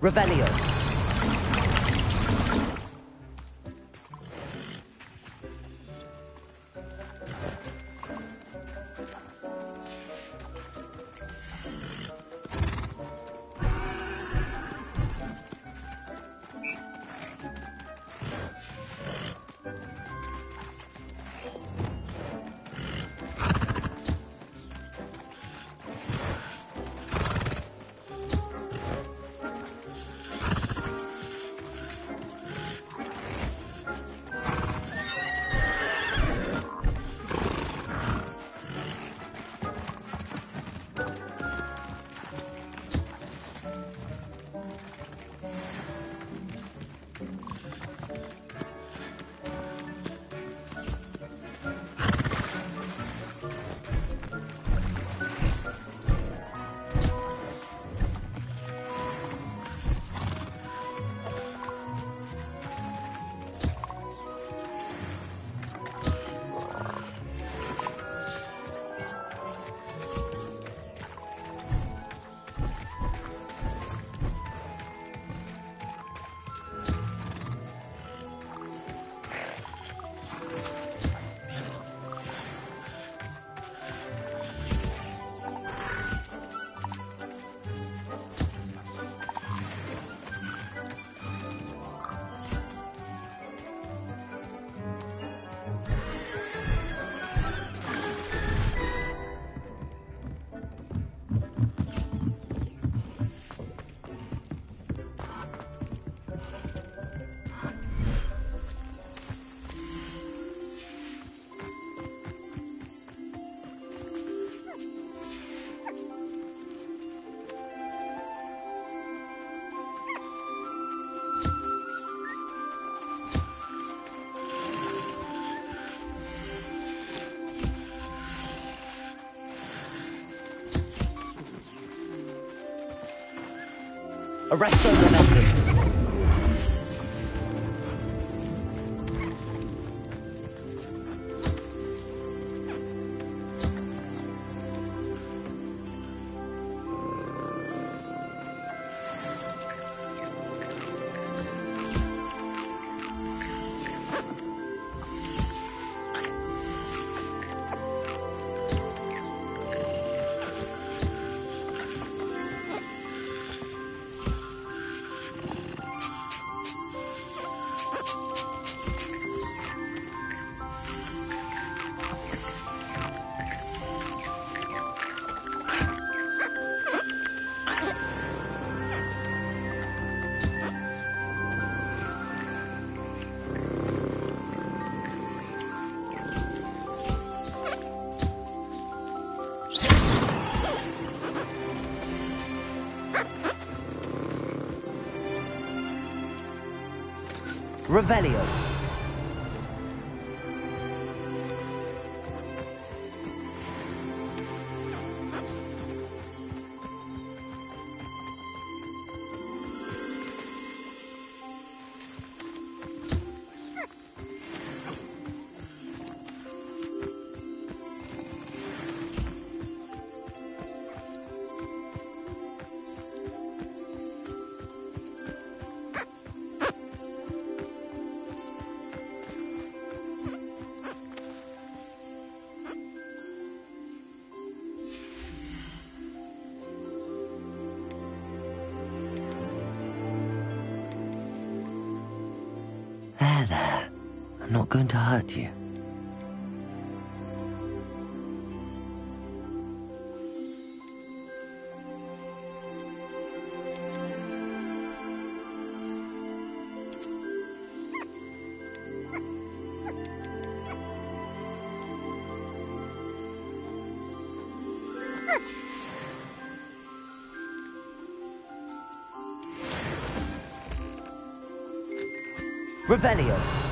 Revelio. Arresto momentum. Revelio. There. I'm not going to hurt you. Revelio.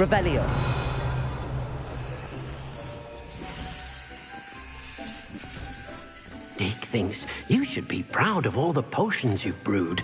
Revelio. Dick thinks you should be proud of all the potions you've brewed.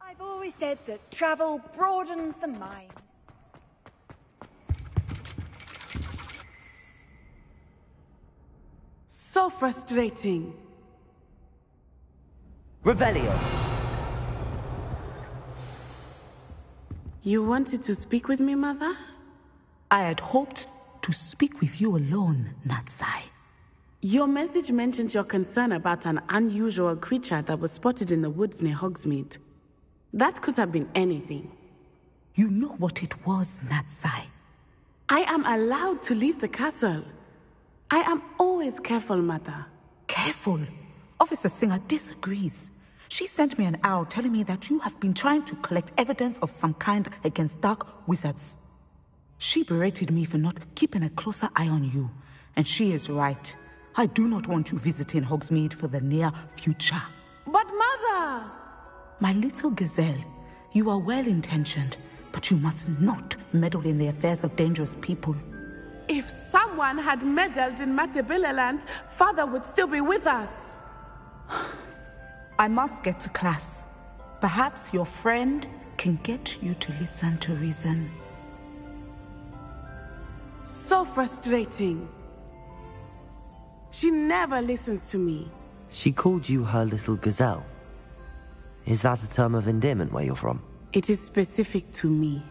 I've always said that travel broadens the mind. So frustrating. Revelio. You wanted to speak with me, Mother? I had hoped to speak with you alone, Natsai. Your message mentioned your concern about an unusual creature that was spotted in the woods near Hogsmeade. That could have been anything. You know what it was, Natsai. I am allowed to leave the castle. I am always careful, Mother. Careful. Officer Singer disagrees. She sent me an arrow telling me that you have been trying to collect evidence of some kind against dark wizards. She berated me for not keeping a closer eye on you, and she is right. I do not want you visiting Hogsmeade for the near future. But Mother! My little gazelle, you are well-intentioned, but you must not meddle in the affairs of dangerous people. If someone had meddled in Matabeleland, Father would still be with us. I must get to class. Perhaps your friend can get you to listen to reason. So frustrating. She never listens to me. She called you her little gazelle. Is that a term of endearment where you're from? It is specific to me.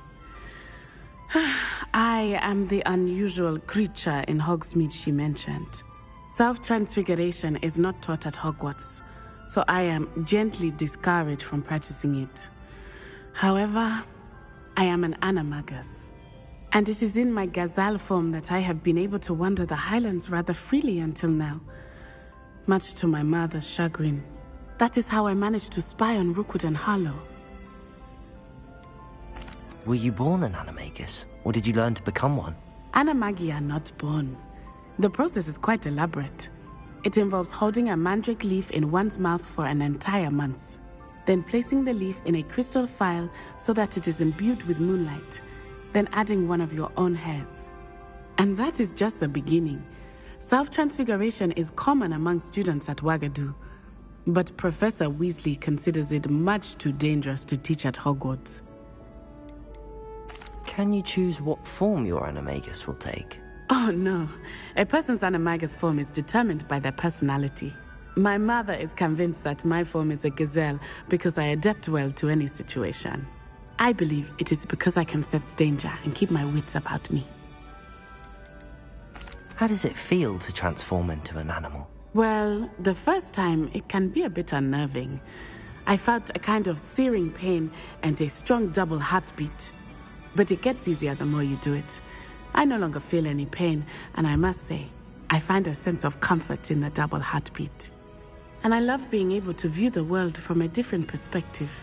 I am the unusual creature in Hogsmeade she mentioned. Self-transfiguration is not taught at Hogwarts, so I am gently discouraged from practicing it. However, I am an animagus, and it is in my gazelle form that I have been able to wander the Highlands rather freely until now, much to my mother's chagrin. That is how I managed to spy on Rookwood and Harlow. Were you born an animagus, or did you learn to become one? Animagi are not born. The process is quite elaborate. It involves holding a mandrake leaf in one's mouth for an entire month, then placing the leaf in a crystal phial so that it is imbued with moonlight, then adding one of your own hairs. And that is just the beginning. Self-transfiguration is common among students at Wagadu, but Professor Weasley considers it much too dangerous to teach at Hogwarts. Can you choose what form your animagus will take? Oh no, a person's animagus form is determined by their personality. My mother is convinced that my form is a gazelle because I adapt well to any situation. I believe it is because I can sense danger and keep my wits about me. How does it feel to transform into an animal? Well, the first time it can be a bit unnerving. I felt a kind of searing pain and a strong double heartbeat. But it gets easier the more you do it. I no longer feel any pain, and I must say, I find a sense of comfort in the double heartbeat. And I love being able to view the world from a different perspective.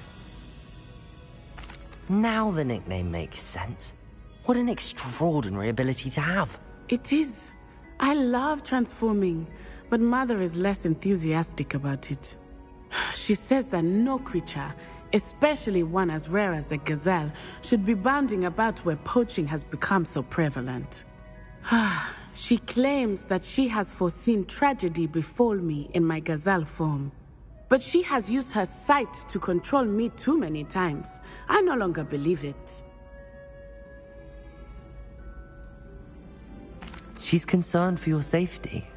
Now the nickname makes sense. What an extraordinary ability to have. It is. I love transforming, but Mother is less enthusiastic about it. She says that no creature, especially one as rare as a gazelle, should be bounding about where poaching has become so prevalent. She claims that she has foreseen tragedy befall me in my gazelle form. But she has used her sight to control me too many times. I no longer believe it. She's concerned for your safety.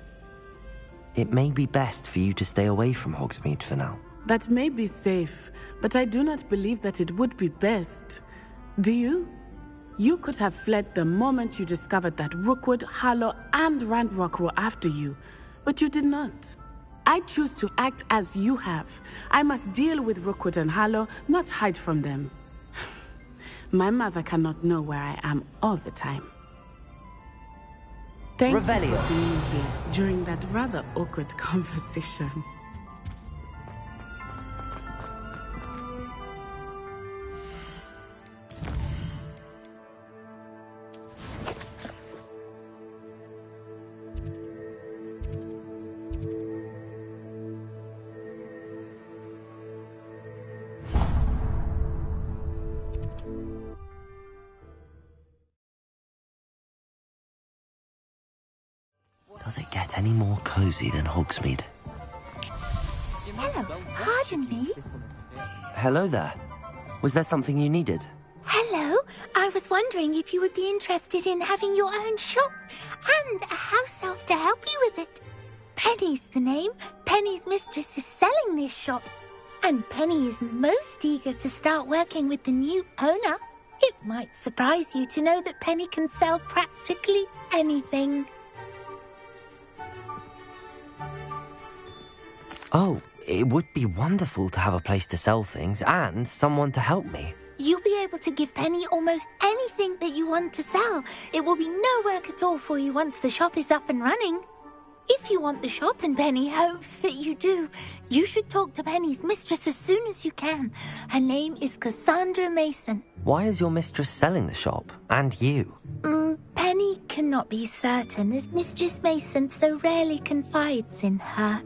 It may be best for you to stay away from Hogsmeade for now. That may be safe, but I do not believe that it would be best. Do you? You could have fled the moment you discovered that Rookwood, Harlow, and Ranrock were after you, but you did not. I choose to act as you have. I must deal with Rookwood and Harlow, not hide from them. My mother cannot know where I am all the time. Thank you for being here during that rather awkward conversation. Does it get any more cozy than Hogsmeade? Hello, pardon me. Hello there. Was there something you needed? Hello, I was wondering if you would be interested in having your own shop and a house elf to help you with it. Penny's the name. Penny's mistress is selling this shop, and Penny is most eager to start working with the new owner. It might surprise you to know that Penny can sell practically anything. Oh, it would be wonderful to have a place to sell things and someone to help me. You'll be able to give Penny almost anything that you want to sell. It will be no work at all for you once the shop is up and running. If you want the shop, and Penny hopes that you do, you should talk to Penny's mistress as soon as you can. Her name is Cassandra Mason. Why is your mistress selling the shop? And you? Penny cannot be certain, as Mistress Mason so rarely confides in her.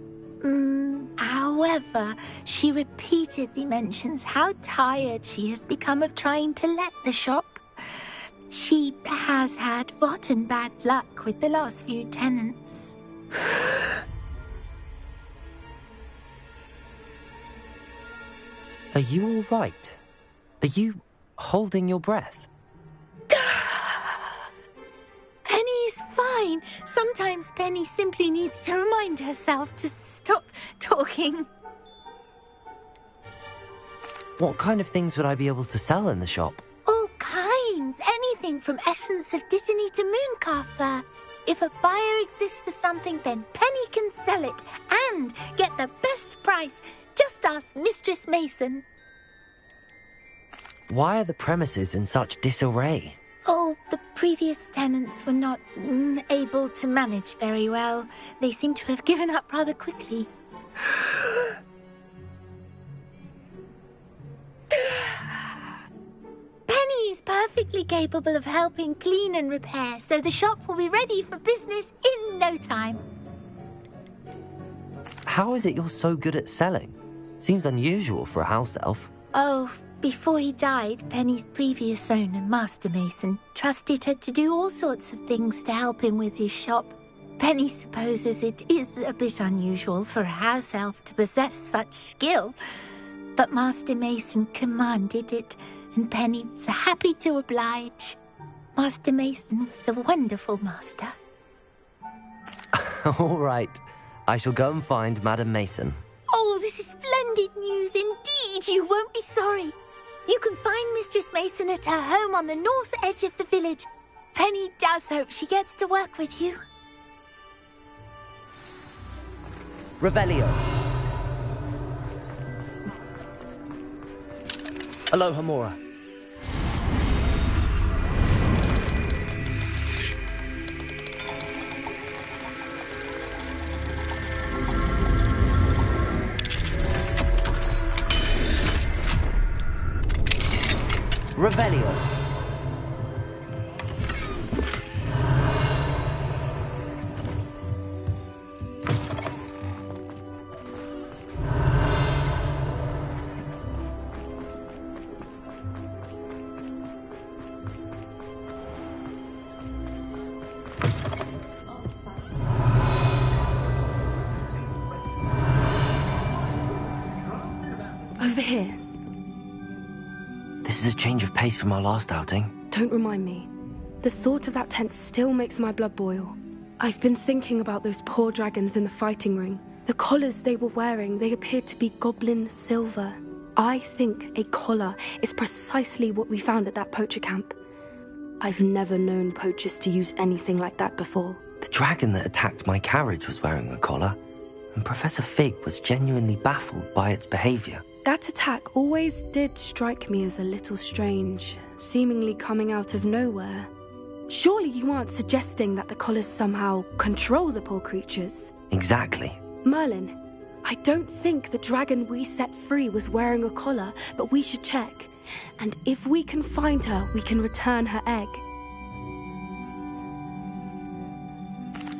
However, she repeatedly mentions how tired she has become of trying to let the shop. She has had rotten bad luck with the last few tenants. Are you all right? Are you holding your breath? Penny's fine. Sometimes Penny simply needs to remind herself to stop talking. What kind of things would I be able to sell in the shop? All kinds. Anything from essence of Disney to Mooncar fur. If a buyer exists for something, then Penny can sell it and get the best price. Just ask Mistress Mason. Why are the premises in such disarray? Oh, the previous tenants were not able to manage very well. They seem to have given up rather quickly. Penny is perfectly capable of helping clean and repair, so the shop will be ready for business in no time. How is it you're so good at selling? Seems unusual for a house elf. Oh, before he died, Penny's previous owner, Master Mason, trusted her to do all sorts of things to help him with his shop. Penny supposes it is a bit unusual for a house elf to possess such skill, but Master Mason commanded it, and Penny was happy to oblige. Master Mason was a wonderful master. All right. I shall go and find Madam Mason. Oh, this is splendid news indeed. You won't be sorry. You can find Mistress Mason at her home on the north edge of the village. Penny does hope she gets to work with you. Revelio. Aloha Mora. Revelio. Over here. This is a change of pace from our last outing. Don't remind me. The thought of that tent still makes my blood boil. I've been thinking about those poor dragons in the fighting ring. The collars they were wearing, they appeared to be goblin silver. I think a collar is precisely what we found at that poacher camp. I've never known poachers to use anything like that before. The dragon that attacked my carriage was wearing a collar, and Professor Fig was genuinely baffled by its behavior. That attack always did strike me as a little strange, seemingly coming out of nowhere. Surely you aren't suggesting that the collars somehow control the poor creatures? Exactly. Merlin, I don't think the dragon we set free was wearing a collar, but we should check. And if we can find her, we can return her egg.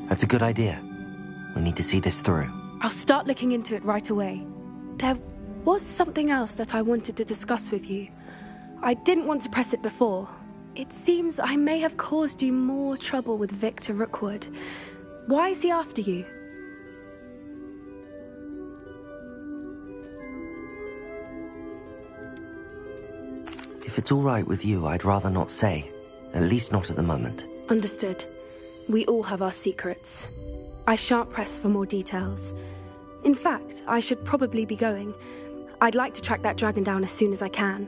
That's a good idea. We need to see this through. I'll start looking into it right away. There was something else that I wanted to discuss with you. I didn't want to press it before. It seems I may have caused you more trouble with Victor Rookwood. Why is he after you? If it's all right with you, I'd rather not say. At least not at the moment. Understood. We all have our secrets. I shan't press for more details. In fact, I should probably be going. I'd like to track that dragon down as soon as I can.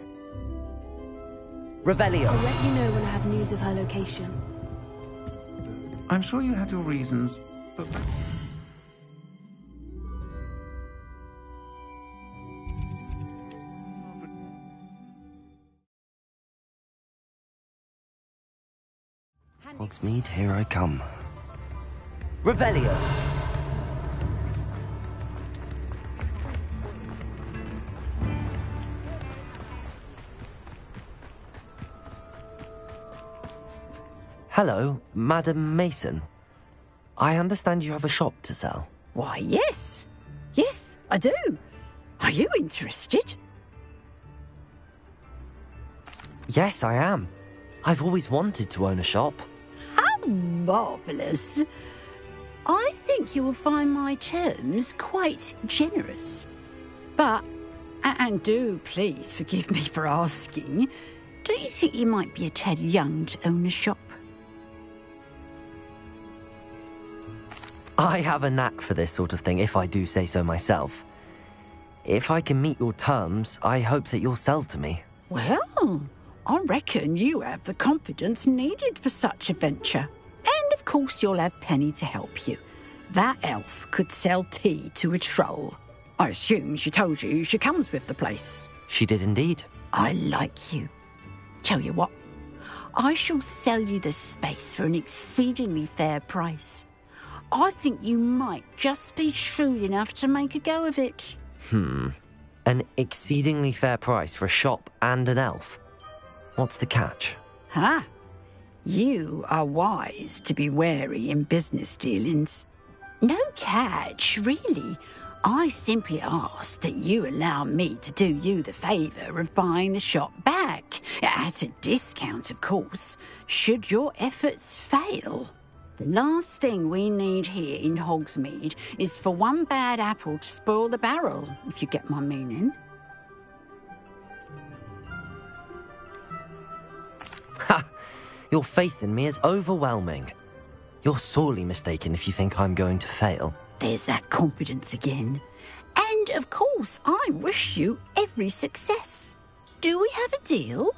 Revelio. I'll let you know when I have news of her location. I'm sure you had your reasons, but... Hogsmeade, here I come. Revelio. Hello, Madam Mason. I understand you have a shop to sell. Why, yes. Yes, I do. Are you interested? Yes, I am. I've always wanted to own a shop. How marvellous. I think you will find my terms quite generous. But, and do please forgive me for asking, don't you think you might be a tad young to own a shop? I have a knack for this sort of thing, if I do say so myself. If I can meet your terms, I hope that you'll sell to me. Well, I reckon you have the confidence needed for such a venture. And of course you'll have Penny to help you. That elf could sell tea to a troll. I assume she told you she comes with the place. She did indeed. I like you. Tell you what, I shall sell you the space for an exceedingly fair price. I think you might just be shrewd enough to make a go of it. An exceedingly fair price for a shop and an elf. What's the catch? Ah, you are wise to be wary in business dealings. No catch, really. I simply ask that you allow me to do you the favour of buying the shop back, at a discount, of course, should your efforts fail. The last thing we need here in Hogsmeade is for one bad apple to spoil the barrel, if you get my meaning. Ha! Your faith in me is overwhelming. You're sorely mistaken if you think I'm going to fail. There's that confidence again. And, of course, I wish you every success. Do we have a deal?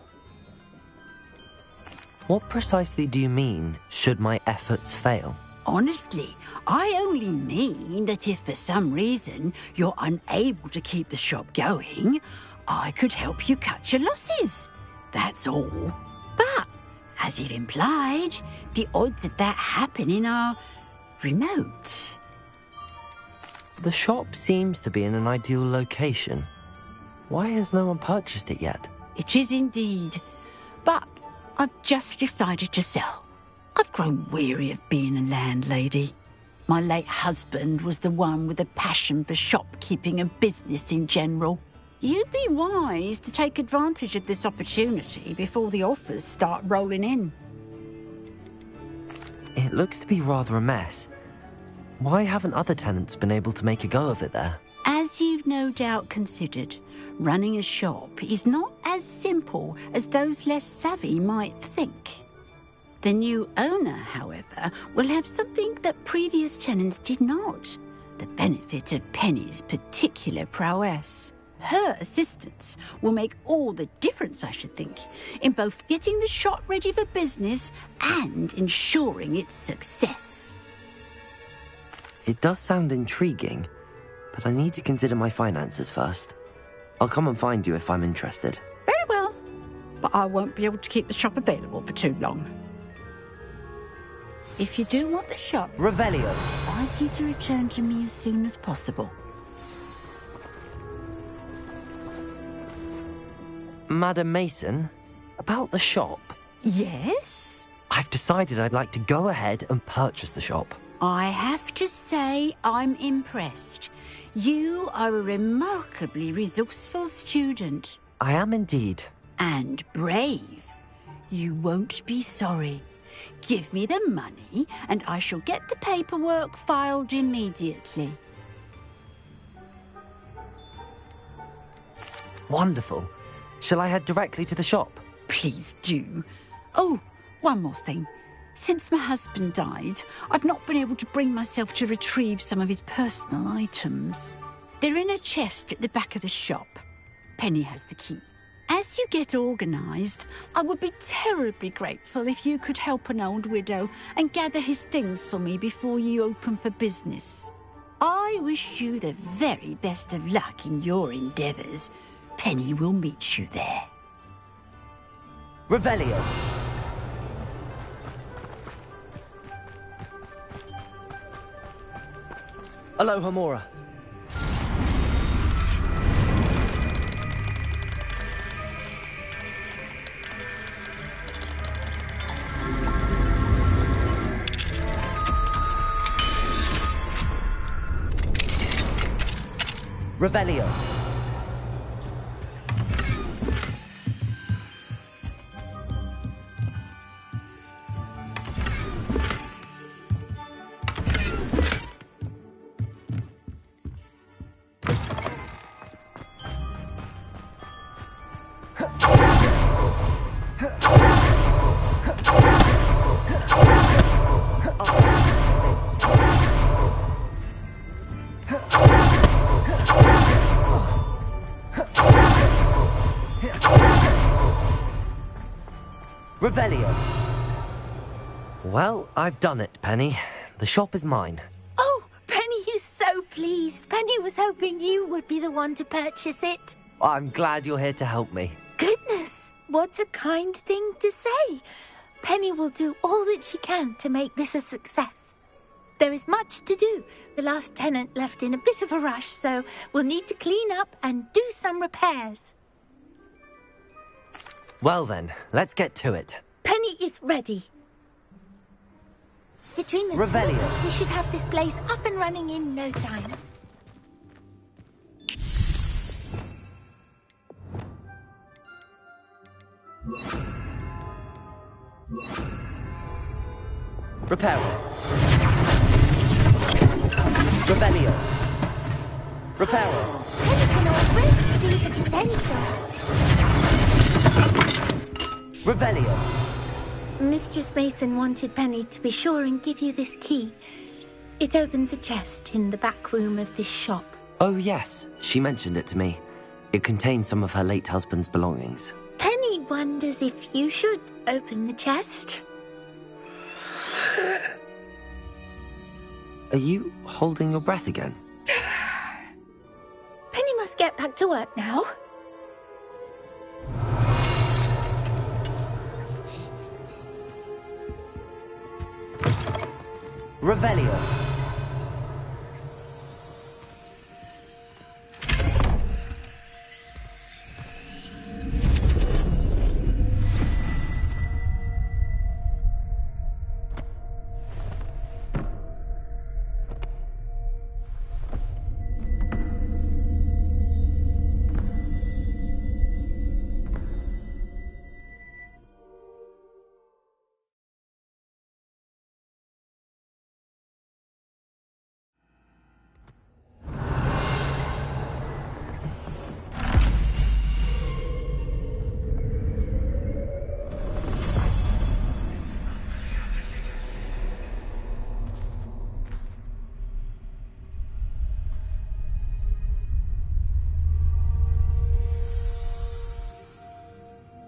What precisely do you mean, should my efforts fail? Honestly, I only mean that if for some reason you're unable to keep the shop going, I could help you cut your losses. That's all. But, as you've implied, the odds of that happening are remote. The shop seems to be in an ideal location. Why has no one purchased it yet? It is indeed. But I've just decided to sell. I've grown weary of being a landlady. My late husband was the one with a passion for shopkeeping and business in general. You'd be wise to take advantage of this opportunity before the offers start rolling in. It looks to be rather a mess. Why haven't other tenants been able to make a go of it there? As you've no doubt considered, running a shop is not as simple as those less savvy might think. The new owner, however, will have something that previous tenants did not. The benefit of Penny's particular prowess. Her assistance will make all the difference, I should think, in both getting the shop ready for business and ensuring its success. It does sound intriguing, but I need to consider my finances first. I'll come and find you if I'm interested. Very well, but I won't be able to keep the shop available for too long. If you do want the shop, Revelio. I advise you to return to me as soon as possible. Madam Mason, about the shop. Yes? I've decided I'd like to go ahead and purchase the shop. I have to say I'm impressed. You are a remarkably resourceful student. I am indeed. And brave. You won't be sorry. Give me the money, and I shall get the paperwork filed immediately. Wonderful. Shall I head directly to the shop? Please do. Oh, one more thing. Since my husband died, I've not been able to bring myself to retrieve some of his personal items. They're in a chest at the back of the shop. Penny has the key. As you get organised, I would be terribly grateful if you could help an old widow and gather his things for me before you open for business. I wish you the very best of luck in your endeavours. Penny will meet you there. Revelio. Aloha, Mora. Revelio. Revelio. Well, I've done it, Penny. The shop is mine. Oh, Penny is so pleased. Penny was hoping you would be the one to purchase it. I'm glad you're here to help me. Goodness, what a kind thing to say. Penny will do all that she can to make this a success. There is much to do. The last tenant left in a bit of a rush, so we'll need to clean up and do some repairs. Well then, let's get to it. Penny is ready. Between the two of us, we should have this place up and running in no time. Reparo. Revelio. Reparo. Penny can already see the potential. Revelio. Mistress Mason wanted Penny to be sure and give you this key. It opens a chest in the back room of this shop. Oh yes, she mentioned it to me. It contains some of her late husband's belongings. Penny wonders if you should open the chest. Are you holding your breath again? Penny must get back to work now. Revelio.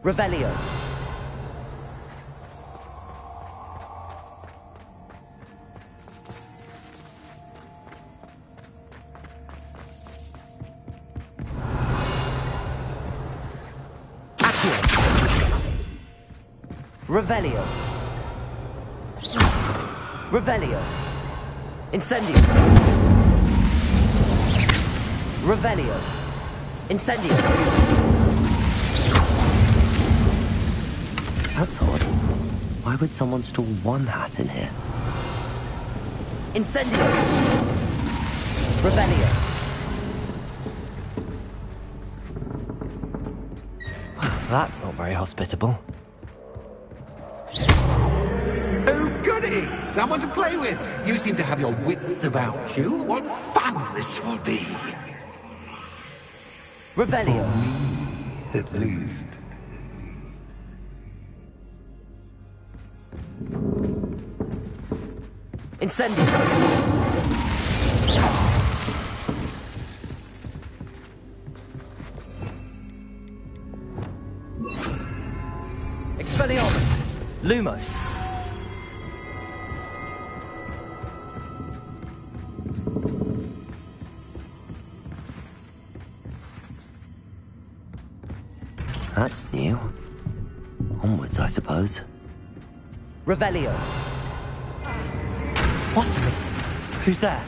Revelio. Revelio. Revelio. Incendio. Revelio. Incendio. That's odd. Why would someone store one hat in here? Incendio. Revelio. Well, that's not very hospitable. Someone to play with. You seem to have your wits about you. What fun this will be. Revelio. For me, at least. Incendio. Expelliarmus. Lumos. That's new. Onwards, I suppose. Revelio. What? Who's there?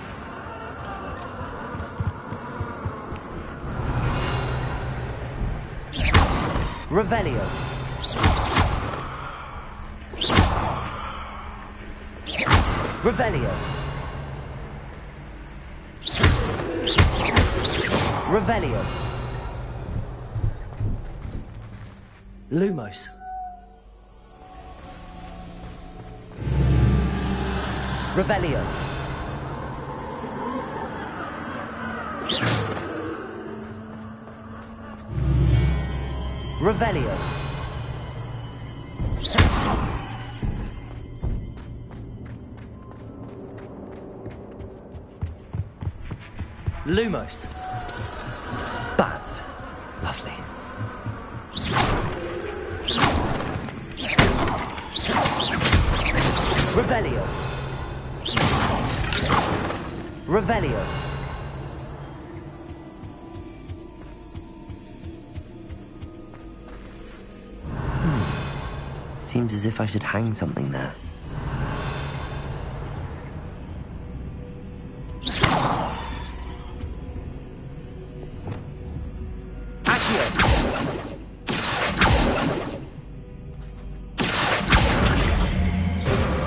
Revelio. Revelio. Revelio. Lumos. Revelio. Revelio. Lumos. Bats. Lovely. Revelio. Revelio. Seems as if I should hang something there.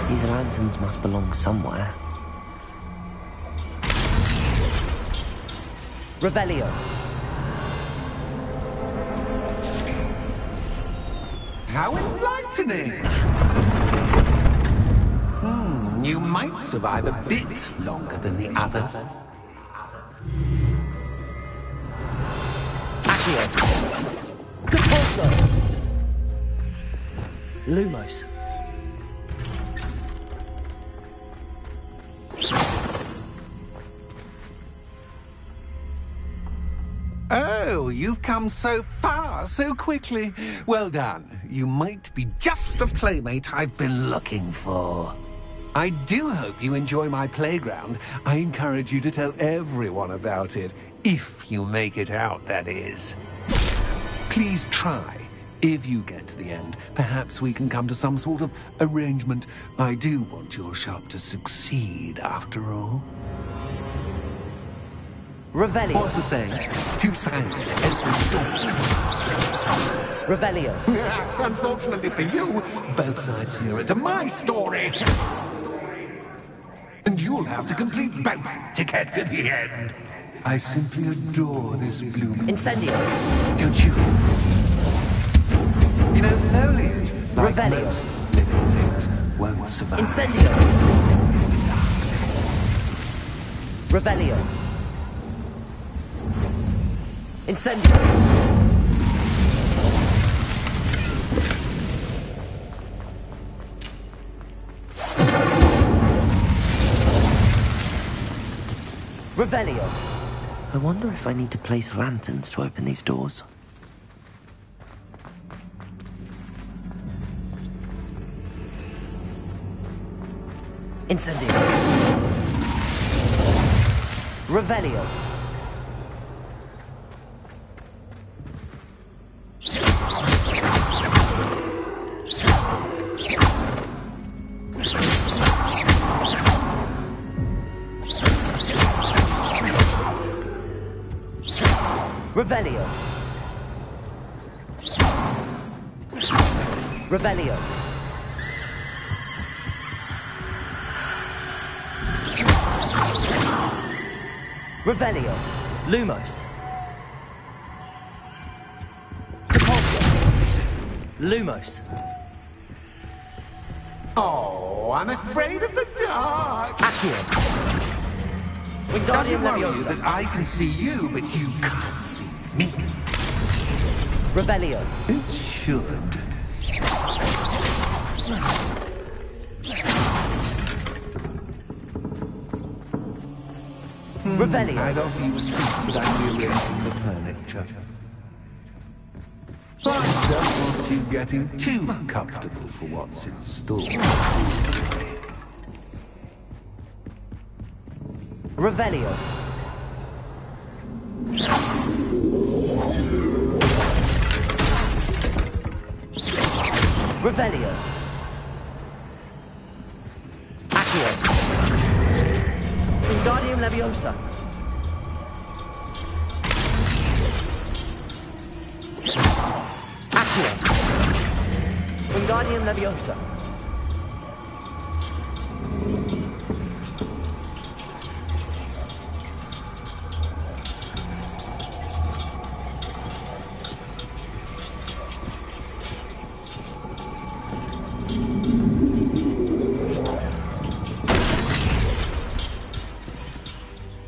These lanterns must belong somewhere. Revelio. How enlightening! You might survive a bit longer than the others. Accio. Capulso. Lumos. Oh, you've come so far, so quickly. Well done. You might be just the playmate I've been looking for. I do hope you enjoy my playground. I encourage you to tell everyone about it. If you make it out, that is. Please try. If you get to the end, perhaps we can come to some sort of arrangement. I do want your shop to succeed, after all. Revelio. What's the saying? Two sides to every story. Revelio. Unfortunately for you, both sides hear it to my story. And you'll have to complete both to get to the end. I simply adore this bloom. Incendio. Don't you? You know, foliage, like Revelio. most living things, won't survive. Incendio. Revelio. Incendio. Revelio. I wonder if I need to place lanterns to open these doors. Incendio. Revelio. Revelio. Revelio. Revelio. Lumos. Repulsor. Lumos. Oh, I'm afraid of the dark. Accio. Does it Wingardium worry you Leviosa. that I can see you, but you can't see me? Revelio. It should. Revelio. I'd offer you a seat without rearranging the furniture. But I don't want you getting too comfortable for what's in store. Revelio. Revelio. Accio. Wingardium Leviosa. Accio. Wingardium Leviosa.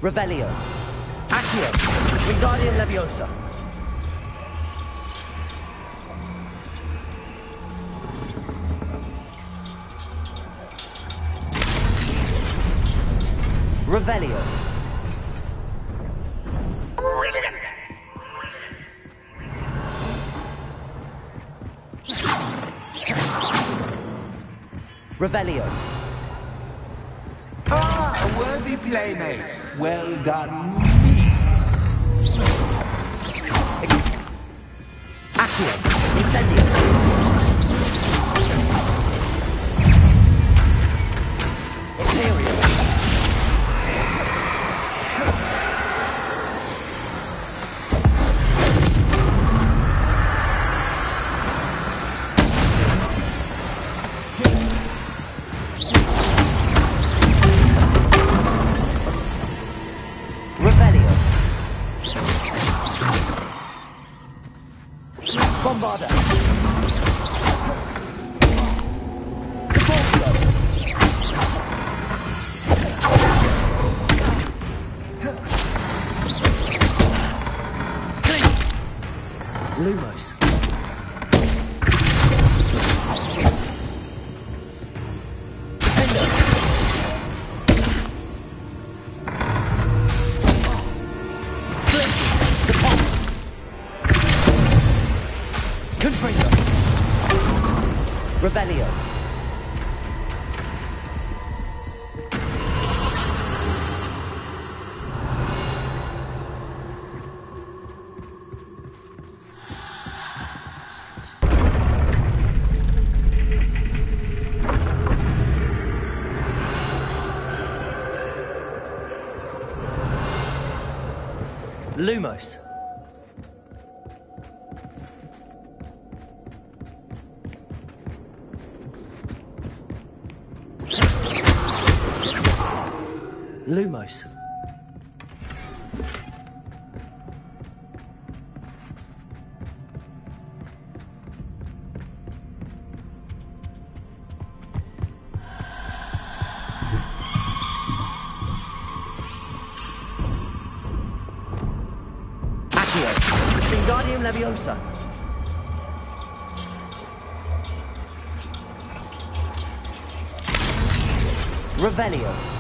Revelio. Accio. Wingardium Leviosa. Revelio. Brilliant! Revelio. Ah, a worthy playmate. Well done. Accio. Incendio. Imperial. Revelio. Bombarda. Repulsor. Lumos. Confringo. Revelio. Lumos. Lumos. Accio. Wingardium Leviosa. Revelio.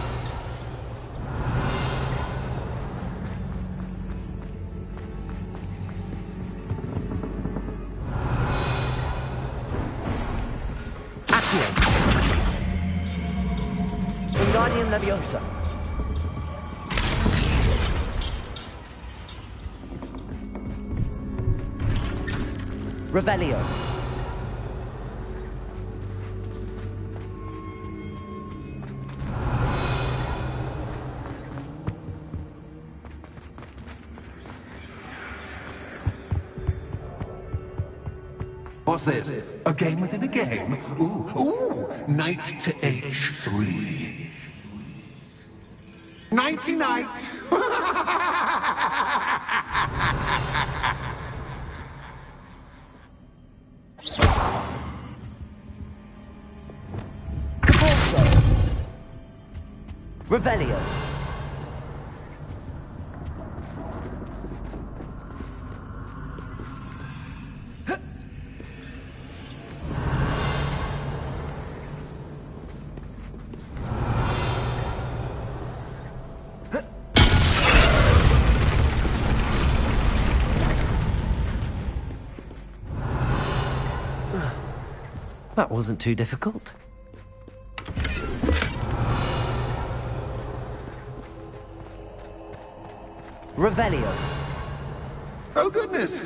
Wingardium Leviosa. Revelio. What's this? A game within a game? Ooh, knight to h3. Nighty-night! Revelio. That wasn't too difficult. Revelio. Oh, goodness.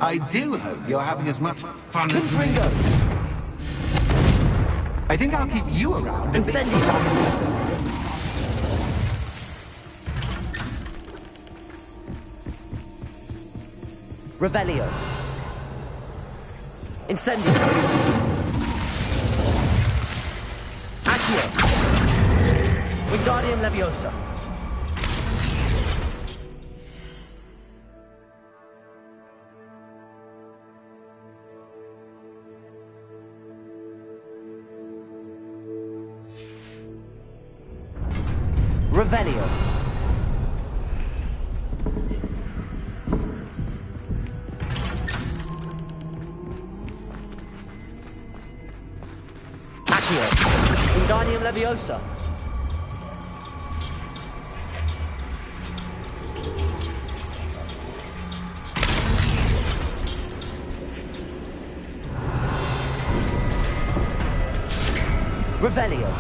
I do hope you're having as much fun as me. I think I'll keep you around a bit. Revelio. Incendio. Accio. Wingardium Leviosa. Revelio. Accio. Wingardium Leviosa. Revelio.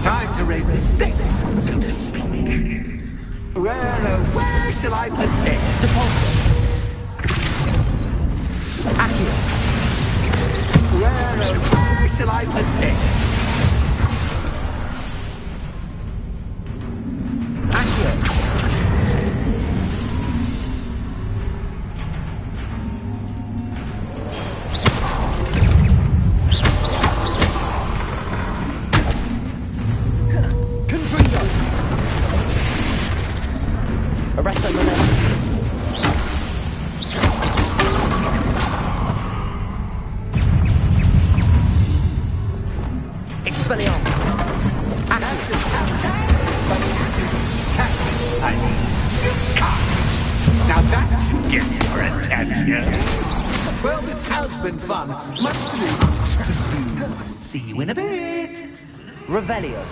Time to raise the stakes, so to speak. Where shall I put this? Depulso. Accio. Where shall I put this? Accio. Confringo. Arresto Manella. Expelliarmus. Now that should get your attention. Well, this has been fun. Much to do. See you in a bit. Revelio.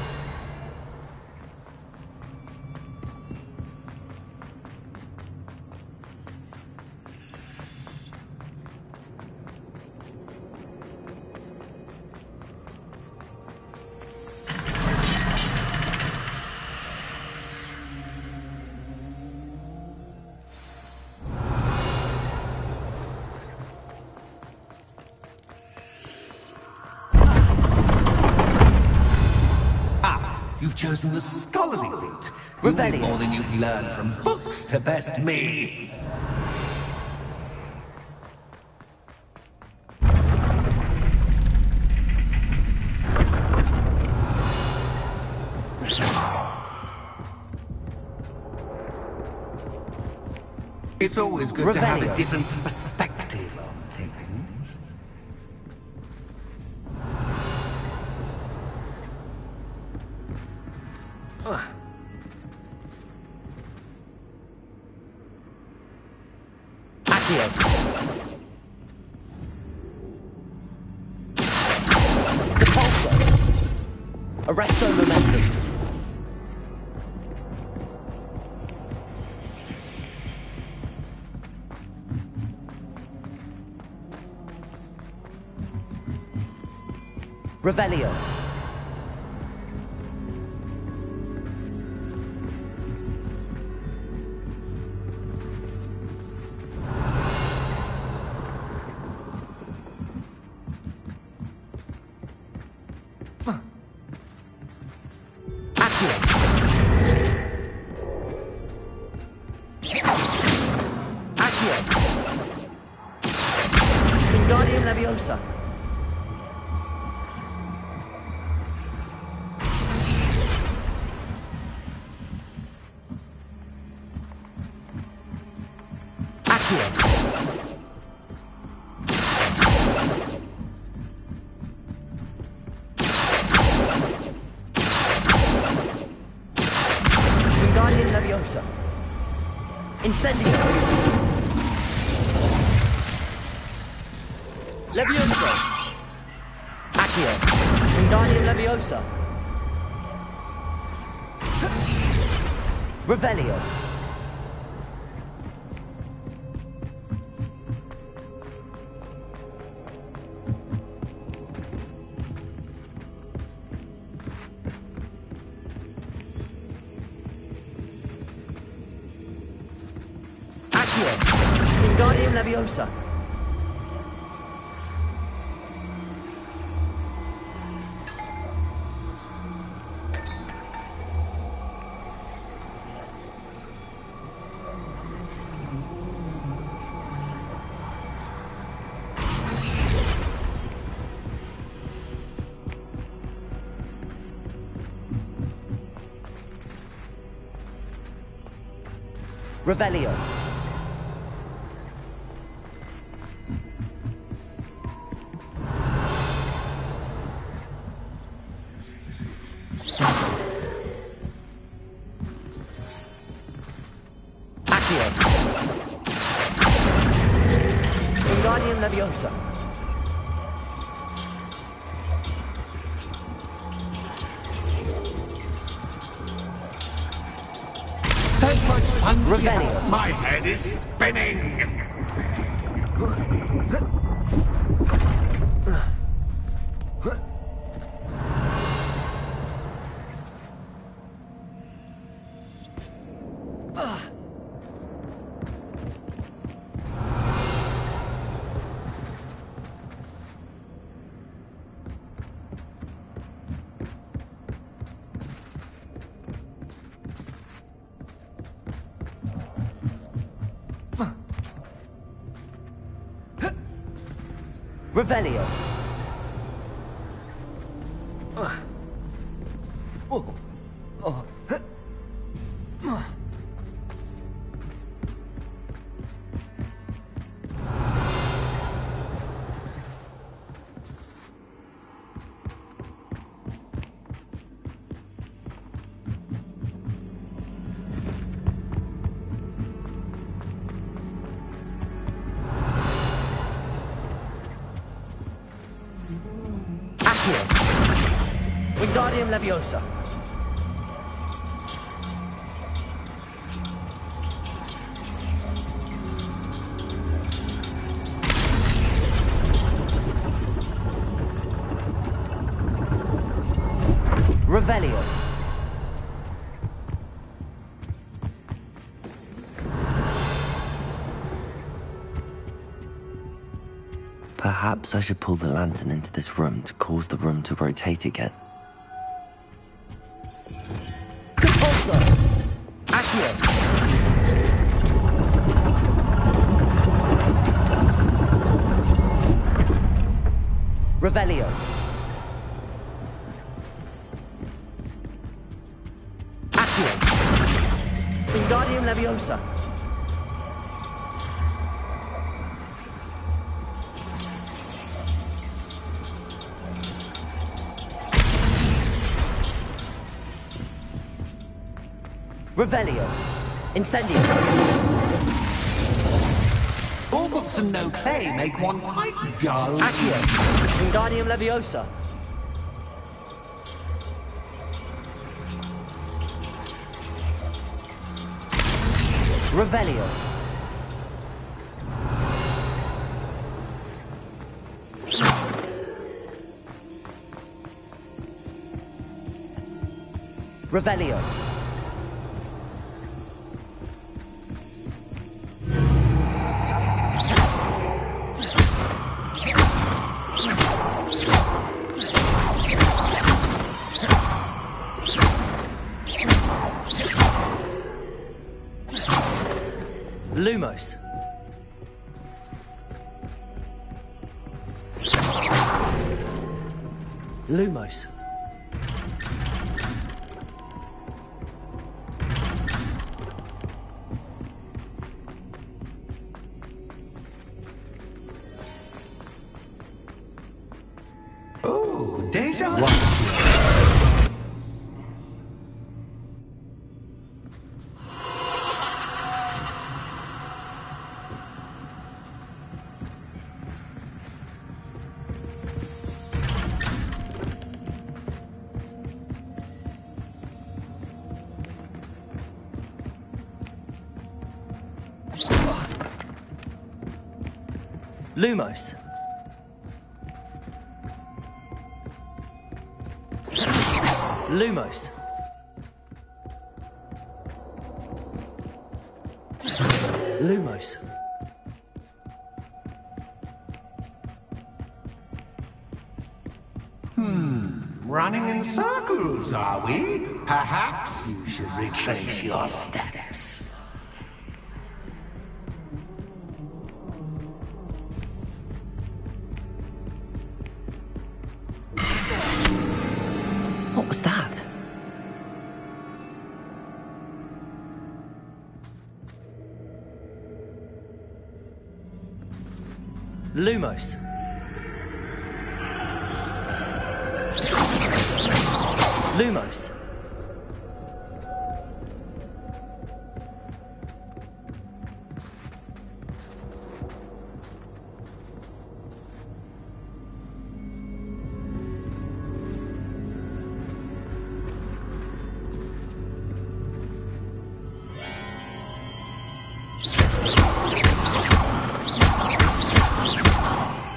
You've chosen the scholarly route. You need more than you've learned from books to best me. It's always good to have a different perspective on things. Accio. Depulso. Arresto momentum. Revelio. Wingardium Leviosa. Accio. Wingardium Leviosa. Incendio. Leviosa. Accio. Wingardium Leviosa. Revelio. Accio. Wingardium Leviosa. Revelio. Accio. Wingardium Leviosa. So much fun Revelio. together. My head is spinning. Revelio. Wingardium Leviosa. Revelio. Perhaps I should pull the lantern into this room to cause the room to rotate again. Compulso! Accio! Revelio. Accio! Wingardium Leviosa. Revelio. Incendio. All books and no play make one quite dull. Accio. Wingardium Leviosa. Revelio. Revelio. Lumos. Lumos. Oh, deja vu. Lumos. Lumos. Lumos. Running in circles, are we? Perhaps you should retrace your steps. What was that? Lumos. Lumos.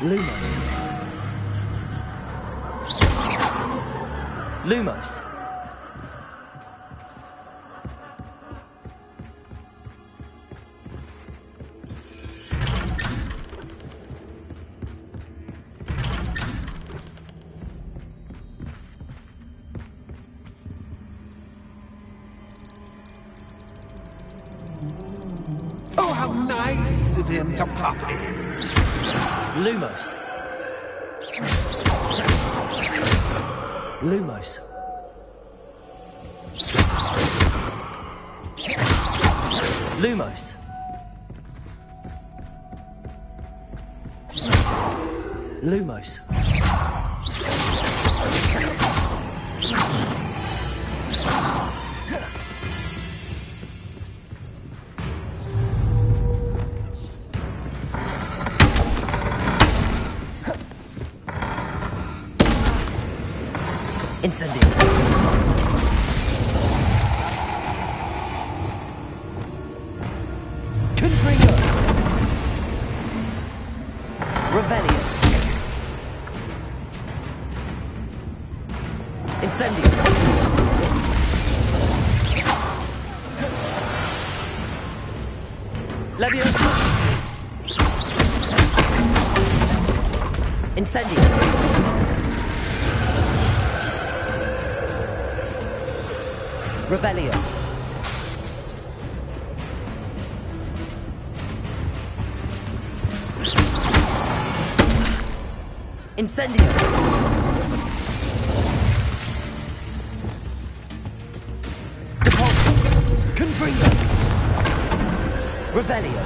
Lumos. Lumos. Oh, how nice of him to pop in. Lumos. Lumos. Lumos. Lumos. Incendio. Confringo. Revelio. Incendio. Leviosa. Incendio. Revelio. Incendio. Depulso. Confringo. Revelio.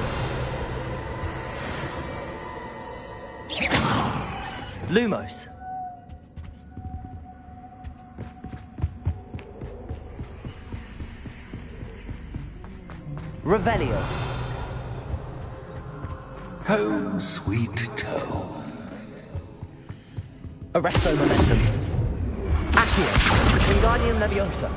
Lumos. Revelio. Home sweet home. Arresto momentum. Accio. Wingardium Leviosa.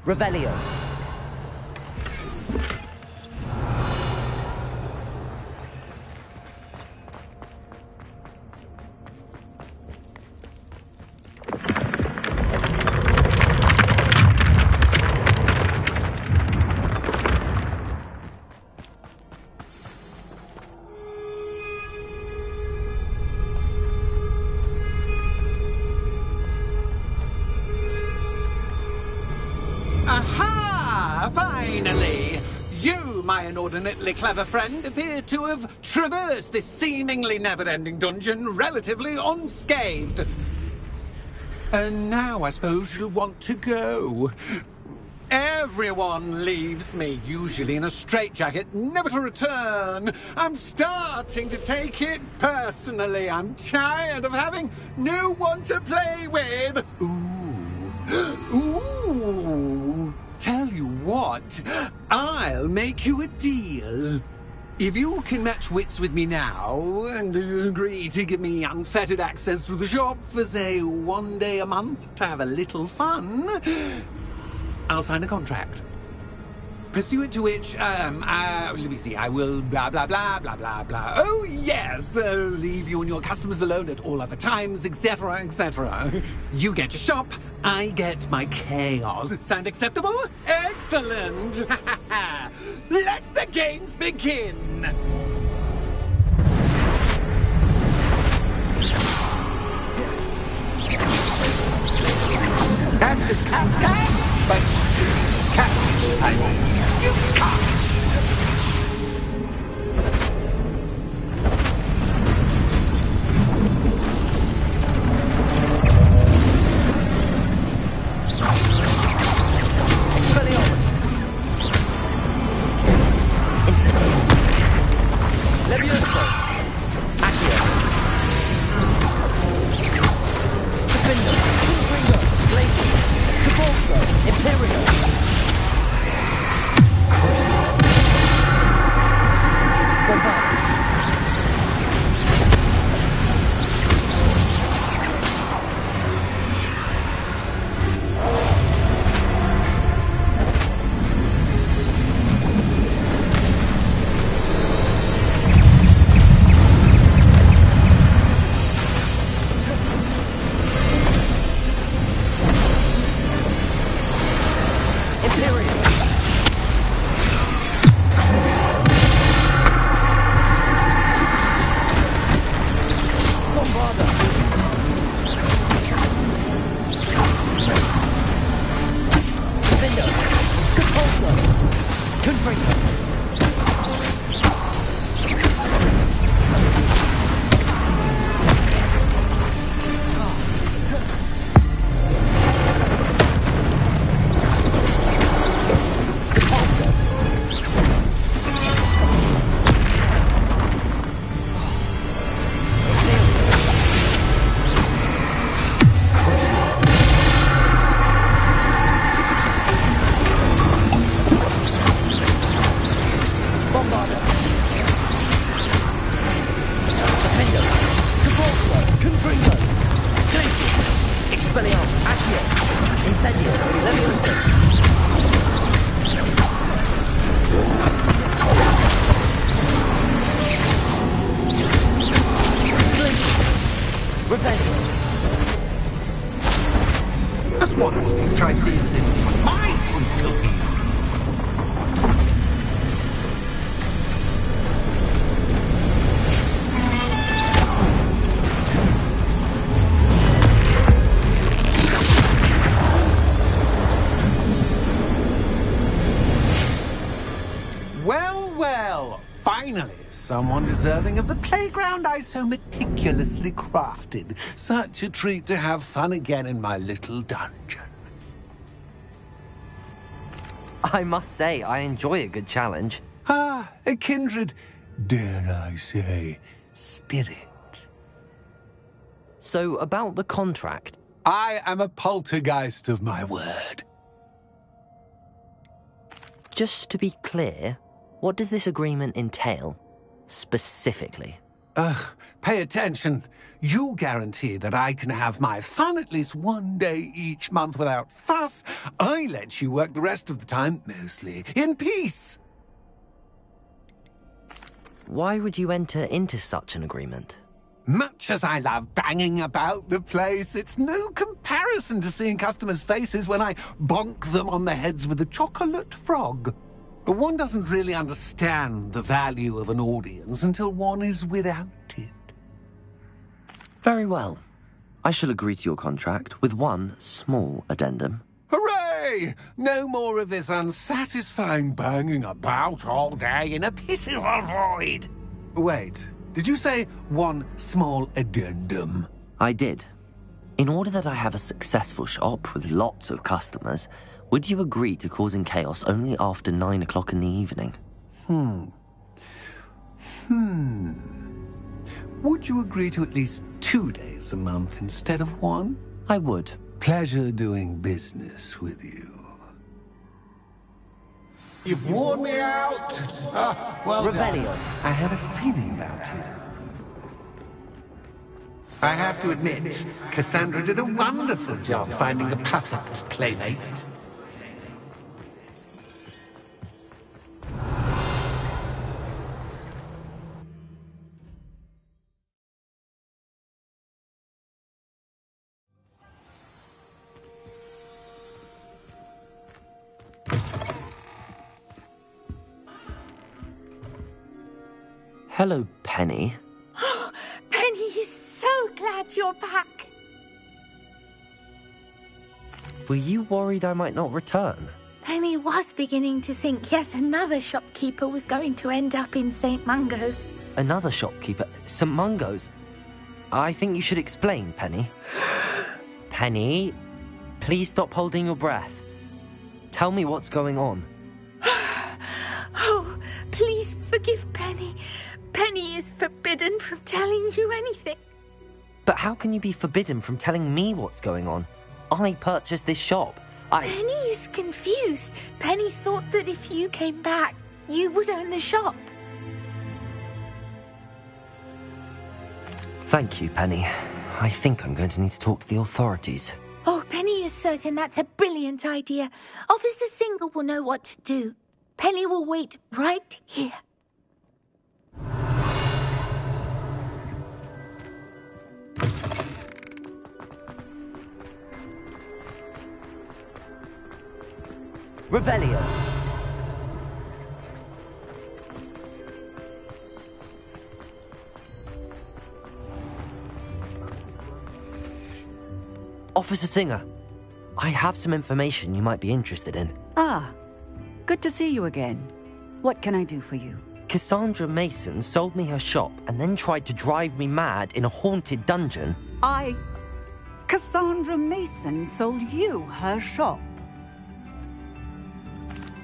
Revelio. Aha! Finally! You, my inordinately clever friend, appear to have traversed this seemingly never-ending dungeon relatively unscathed. And now I suppose you'll want to go. Everyone leaves me, usually in a straitjacket, never to return. I'm starting to take it personally. I'm tired of having no one to play with. Ooh. Tell you what, I'll make you a deal. If you can match wits with me now, and agree to give me unfettered access to the shop for, say, 1 day a month to have a little fun, I'll sign a contract. Pursuant to which, let me see, I will blah, blah, blah, blah, blah, blah. Oh, yes, leave you and your customers alone at all other times, etc., etc. You get your shop, I get my chaos. Sound acceptable? Excellent! Let the games begin! Catch is catch, but catch, I mean, you can't. Expelliarmus! Incendio! Levioso! Accio! Defendo! Confringo! Glacius! Cabalzo! Imperio! Crucible! Bombardo! Just once, try seeing things from my point of view. Well, finally, someone deserving of the playground I so meticulously crafted. Such a treat to have fun again in my little dungeon. I must say, I enjoy a good challenge. Ah, a kindred. dare I say, spirit. So, about the contract. I am a poltergeist of my word. Just to be clear, what does this agreement entail, specifically? Pay attention. You guarantee that I can have my fun at least one day each month without fuss. I let you work the rest of the time, mostly in peace. Why would you enter into such an agreement? Much as I love banging about the place, it's no comparison to seeing customers' faces when I bonk them on the heads with a chocolate frog. One doesn't really understand the value of an audience until one is without it. Very well. I shall agree to your contract with one small addendum. Hooray! No more of this unsatisfying banging about all day in a pitiful void. Wait, did you say one small addendum? I did. In order that I have a successful shop with lots of customers, would you agree to causing chaos only after 9 o'clock in the evening? Would you agree to at least 2 days a month instead of 1? I would. Pleasure doing business with you. You've worn me out. Well Revelio. done. I had a feeling about you. I have to admit, Cassandra did a wonderful job finding the perfect playmate. Hello, Penny. Penny is so glad you're back. Were you worried I might not return? Penny was beginning to think yet another shopkeeper was going to end up in St. Mungo's. Another shopkeeper? St. Mungo's? I think you should explain, Penny. Penny, please stop holding your breath. Tell me what's going on. Oh, please forgive Penny. Penny is forbidden from telling you anything. But how can you be forbidden from telling me what's going on? I purchased this shop. Penny is confused. Penny thought that if you came back, you would own the shop. Thank you, Penny. I think I'm going to need to talk to the authorities. Oh, Penny is certain that's a brilliant idea. Officer Single will know what to do. Penny will wait right here. Revelio. Officer Singer, I have some information you might be interested in. Ah, good to see you again. What can I do for you? Cassandra Mason sold me her shop and then tried to drive me mad in a haunted dungeon. Cassandra Mason sold you her shop?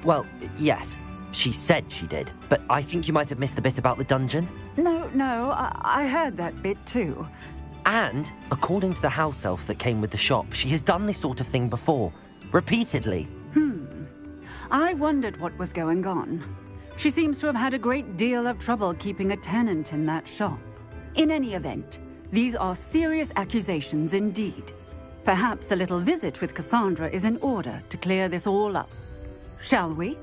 Well, yes, she said she did, but I think you might have missed the bit about the dungeon. No, I heard that bit too. And, according to the house elf that came with the shop, she has done this sort of thing before. Repeatedly. I wondered what was going on. She seems to have had a great deal of trouble keeping a tenant in that shop. In any event, these are serious accusations indeed. Perhaps a little visit with Cassandra is in order to clear this all up. Shall we?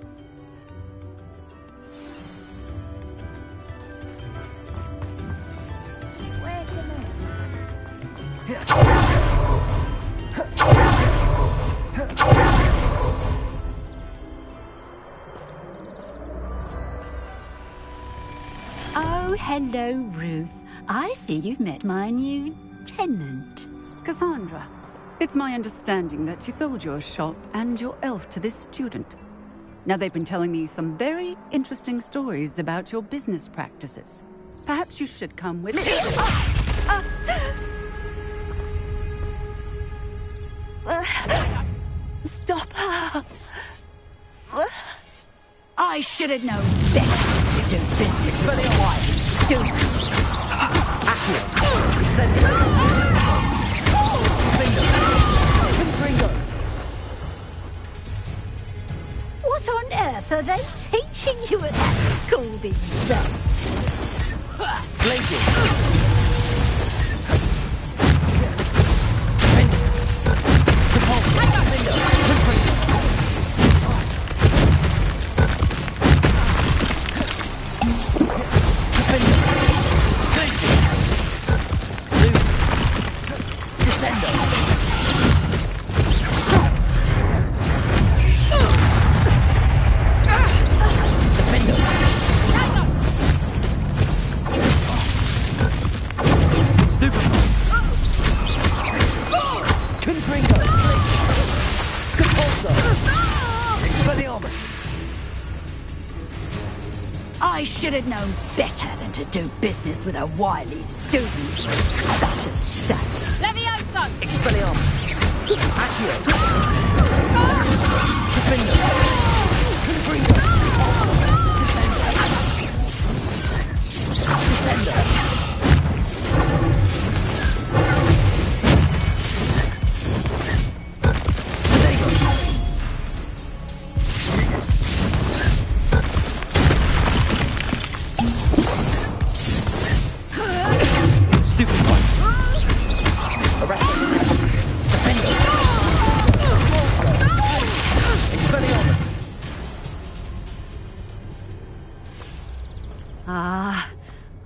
Oh, hello, Ruth. I see you've met my new tenant. Cassandra, it's my understanding that you sold your shop and your elf to this student. Now, they've been telling me some very interesting stories about your business practices. Perhaps you should come with me. Stop her. I should have known better to do business with a wily student. What on earth are they teaching you at that school these days? Blazing! I should have known better than to do business with a wily student such as Sass. Levioso! Expelliarmus! Accio! Defender! Confringo! Descender! Descender!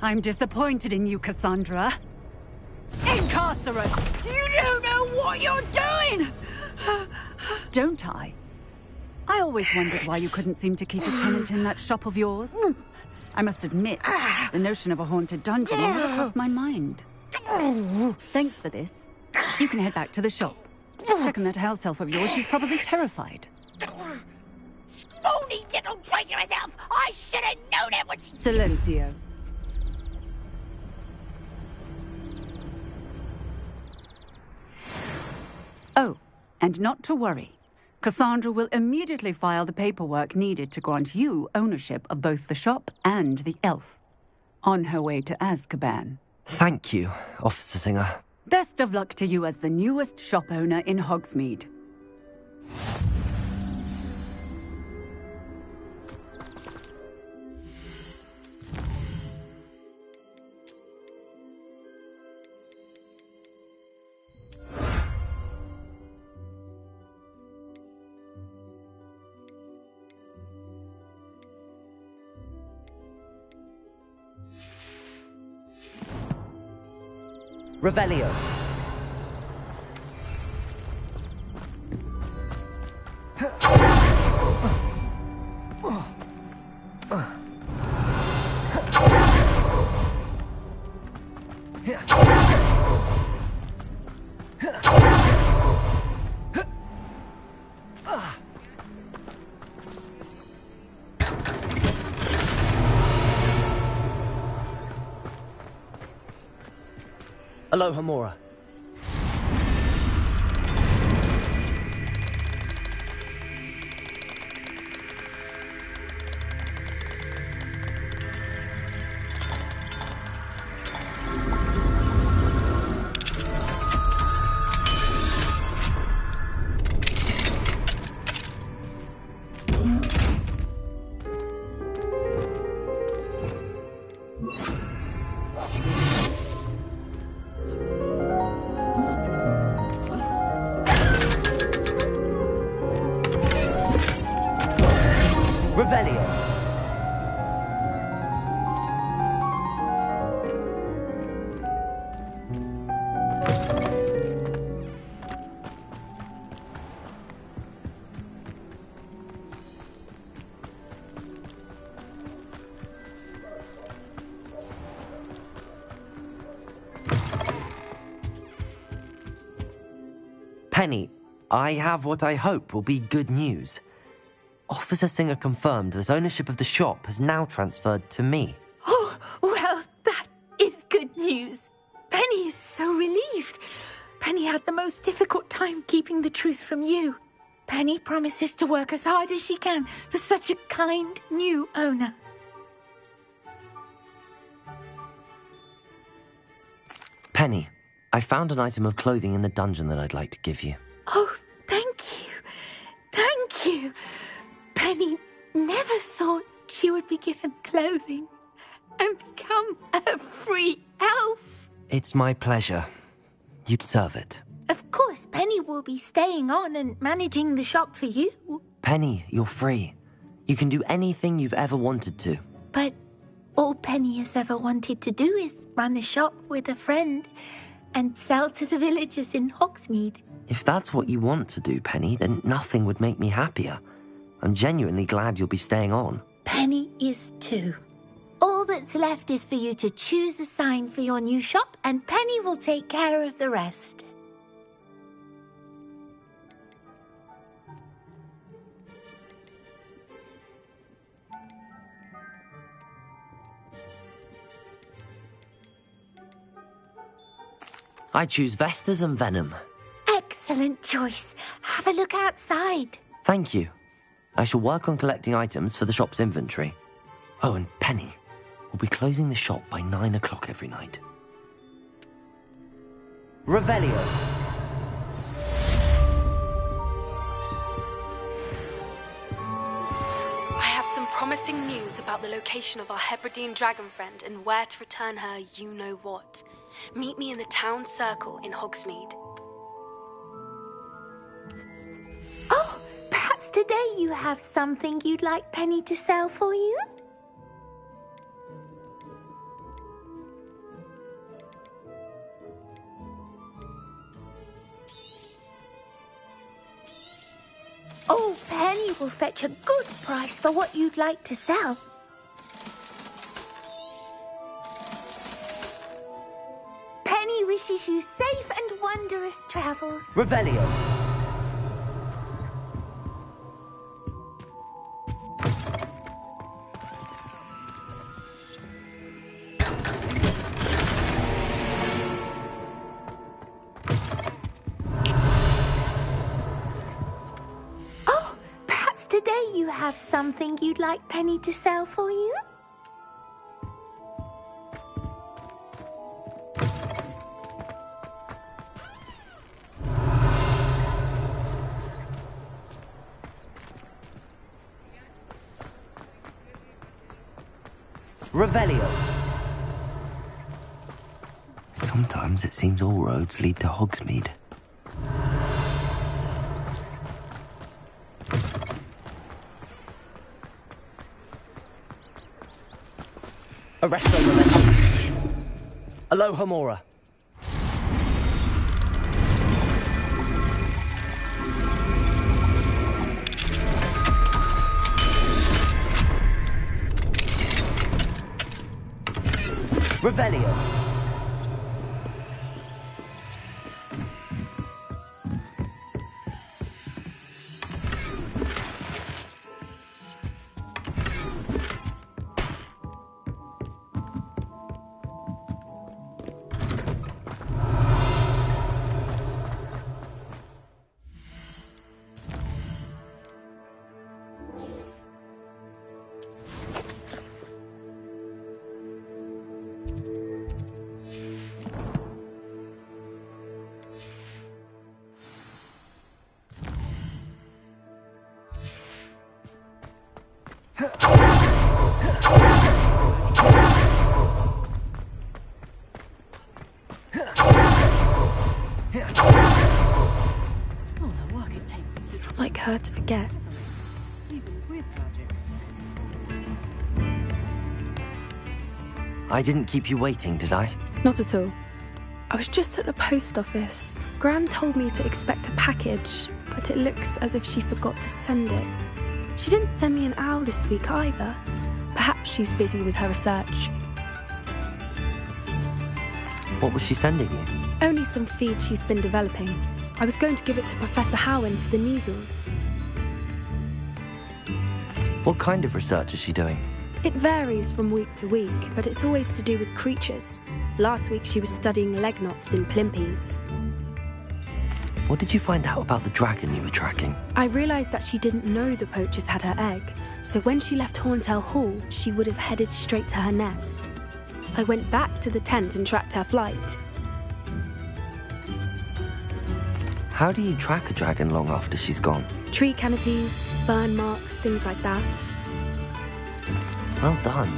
I'm disappointed in you, Cassandra. Incarcerate! You don't know what you're doing! Don't I? I always wondered why you couldn't seem to keep a tenant in that shop of yours. I must admit, the notion of a haunted dungeon never crossed my mind. Thanks for this. You can head back to the shop. Check on that house elf of yours, she's probably terrified. Scrawny little traitor herself! I should have known it was... Silencio. Oh, and not to worry. Cassandra will immediately file the paperwork needed to grant you ownership of both the shop and the elf. On her way to Azkaban. Thank you, Officer Singer. Best of luck to you as the newest shop owner in Hogsmeade. Revelio. Aloha Mora. Revelio. Penny, I have what I hope will be good news. Officer Singer confirmed that ownership of the shop has now transferred to me. Oh, well, that is good news. Penny is so relieved. Penny had the most difficult time keeping the truth from you. Penny promises to work as hard as she can for such a kind new owner. Penny, I found an item of clothing in the dungeon that I'd like to give you. Oh, thank you. Thank you. Penny never thought she would be given clothing and become a free elf. It's my pleasure. You deserve it. Of course, Penny will be staying on and managing the shop for you. Penny, you're free. You can do anything you've ever wanted to. But all Penny has ever wanted to do is run a shop with a friend and sell to the villagers in Hogsmeade. If that's what you want to do, Penny, then nothing would make me happier. I'm genuinely glad you'll be staying on. Penny is too. All that's left is for you to choose a sign for your new shop, and Penny will take care of the rest. I choose Vestas and Venom. Excellent choice. Have a look outside. Thank you. I shall work on collecting items for the shop's inventory. Oh, and Penny, we'll be closing the shop by 9 o'clock every night. Revelio. I have some promising news about the location of our Hebridean dragon friend and where to return her you-know-what. Meet me in the town circle in Hogsmeade. Oh, perhaps today you have something you'd like Penny to sell for you? Oh, Penny will fetch a good price for what you'd like to sell. Penny wishes you safe and wondrous travels. Revelio. Oh, perhaps today you have something you'd like Penny to sell for you? Revelio. Sometimes it seems all roads lead to Hogsmeade. Arresto Memento. Aloha Mora. Revelio. It's not like her to forget. I didn't keep you waiting, did I? Not at all. I was just at the post office. Gran told me to expect a package, but it looks as if she forgot to send it. She didn't send me an owl this week either. Perhaps she's busy with her research. What was she sending you? Only some feed she's been developing. I was going to give it to Professor Howen for the measles. What kind of research is she doing? It varies from week to week, but it's always to do with creatures. Last week she was studying leg knots in Plimpies. What did you find out about the dragon you were tracking? I realized that she didn't know the poachers had her egg, so when she left Horntail Hall, she would have headed straight to her nest. I went back to the tent and tracked her flight. How do you track a dragon long after she's gone? Tree canopies, burn marks, things like that. Well done.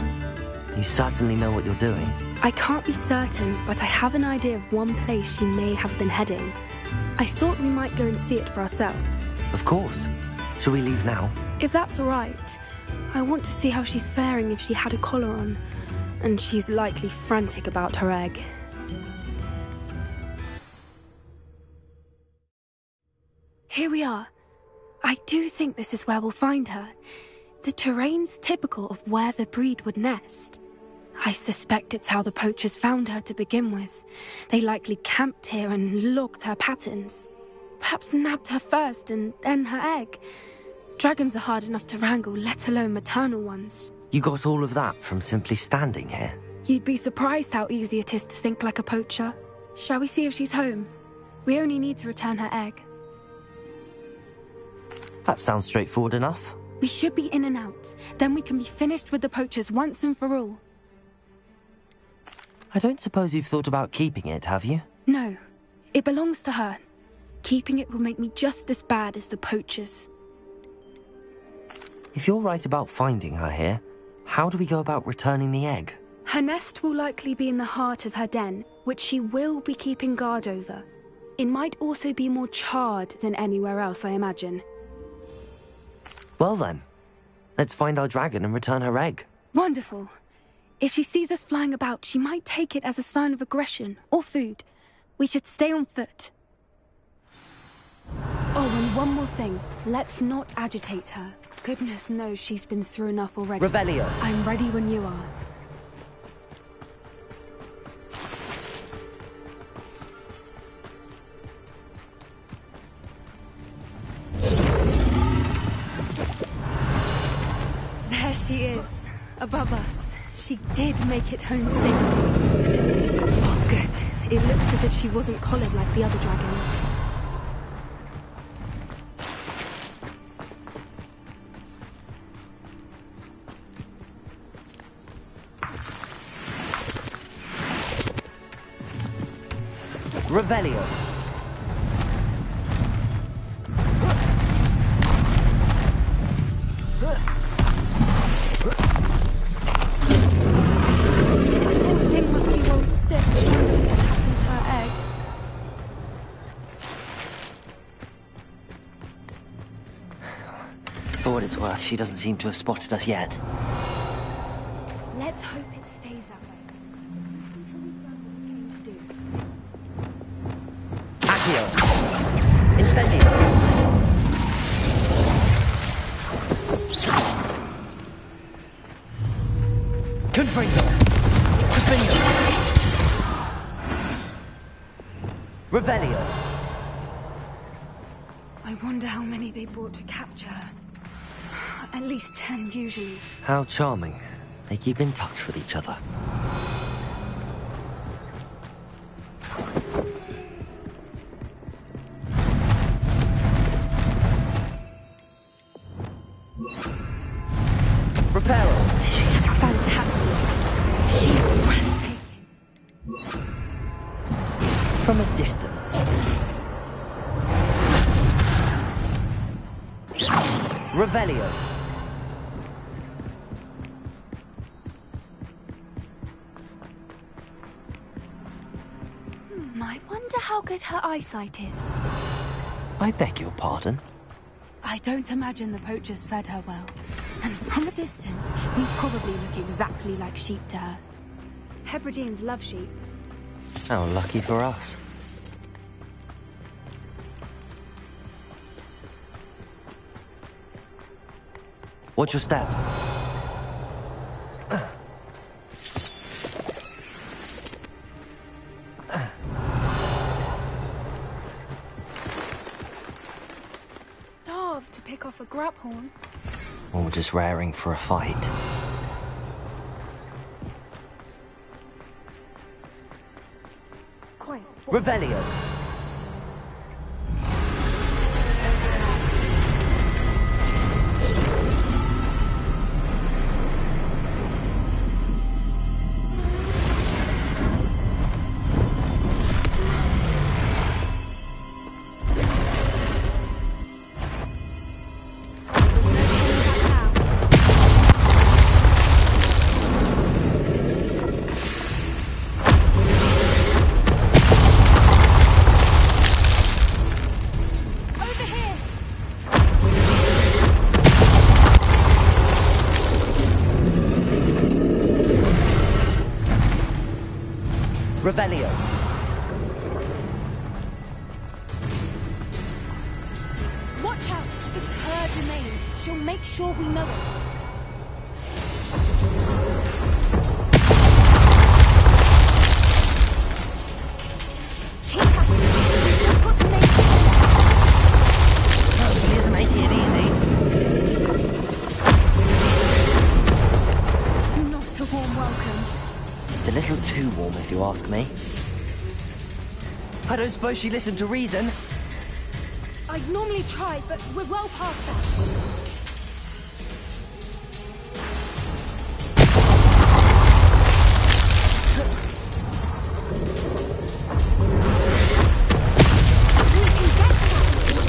You certainly know what you're doing. I can't be certain, but I have an idea of one place she may have been heading. I thought we might go and see it for ourselves. Of course. Shall we leave now? If that's all right. I want to see how she's faring if she had a collar on. And she's likely frantic about her egg. Here we are. I do think this is where we'll find her. The terrain's typical of where the breed would nest. I suspect it's how the poachers found her to begin with. They likely camped here and logged her patterns. Perhaps nabbed her first and then her egg. Dragons are hard enough to wrangle, let alone maternal ones. You got all of that from simply standing here? You'd be surprised how easy it is to think like a poacher. Shall we see if she's home? We only need to return her egg. That sounds straightforward enough. We should be in and out. Then we can be finished with the poachers once and for all. I don't suppose you've thought about keeping it, have you? No. It belongs to her. Keeping it will make me just as bad as the poachers. If you're right about finding her here, how do we go about returning the egg? Her nest will likely be in the heart of her den, which she will be keeping guard over. It might also be more charred than anywhere else, I imagine. Well then, let's find our dragon and return her egg. Wonderful. If she sees us flying about, she might take it as a sign of aggression or food. We should stay on foot. Oh, and one more thing. Let's not agitate her. Goodness knows she's been through enough already. Revelio. I'm ready when you are. There she is, above us. She did make it home safely. Oh, good. It looks as if she wasn't collared like the other dragons. Revelio. Thing must be worried sick. Wondering what happened to her egg. For what it's worth, she doesn't seem to have spotted us yet. Let's hope it stays that way. Accio. Incendio. Confringo. Confringo. Revelio. I wonder how many they brought to capture her. At least 10 usually. How charming. They keep in touch with each other. Reparo. She's fantastic. She's breathtaking. From a distance. Revelio. I wonder how good her eyesight is. I beg your pardon? I don't imagine the poachers fed her well. And from a distance, we probably look exactly like sheep to her. Hebrideans love sheep. How lucky for us. Watch your step. Starved to pick off a graphorn. Or just raring for a fight. Revelio. Revelio. Watch out! It's her domain. She'll make sure we know it. Keep at it. We've just got to make it. Oh, she isn't making it easy. Not a warm welcome. It's a little too warm, if you ask me. I don't suppose she listened to reason. I'd normally try, but we're well past that.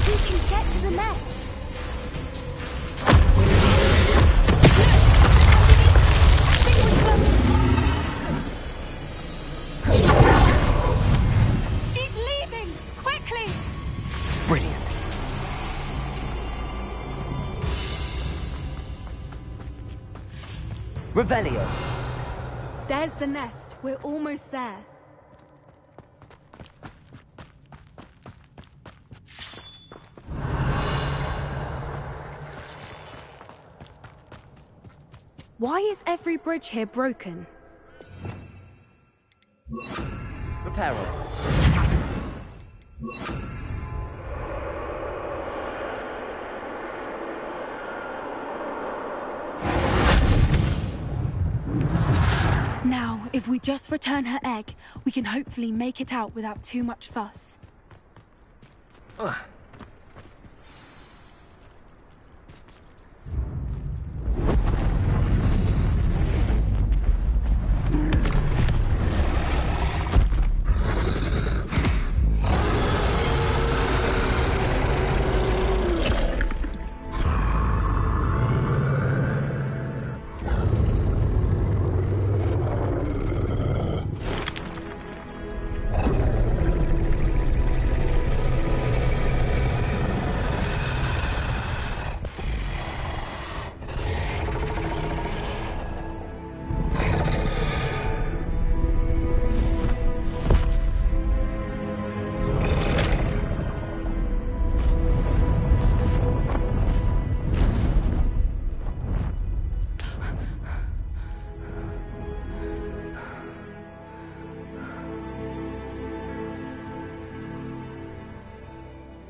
We can get to the mess. She's leaving! Quickly! Brilliant. Revelio. There's the nest. We're almost there. Why is every bridge here broken? Repair it. Now, if we just return her egg, we can hopefully make it out without too much fuss.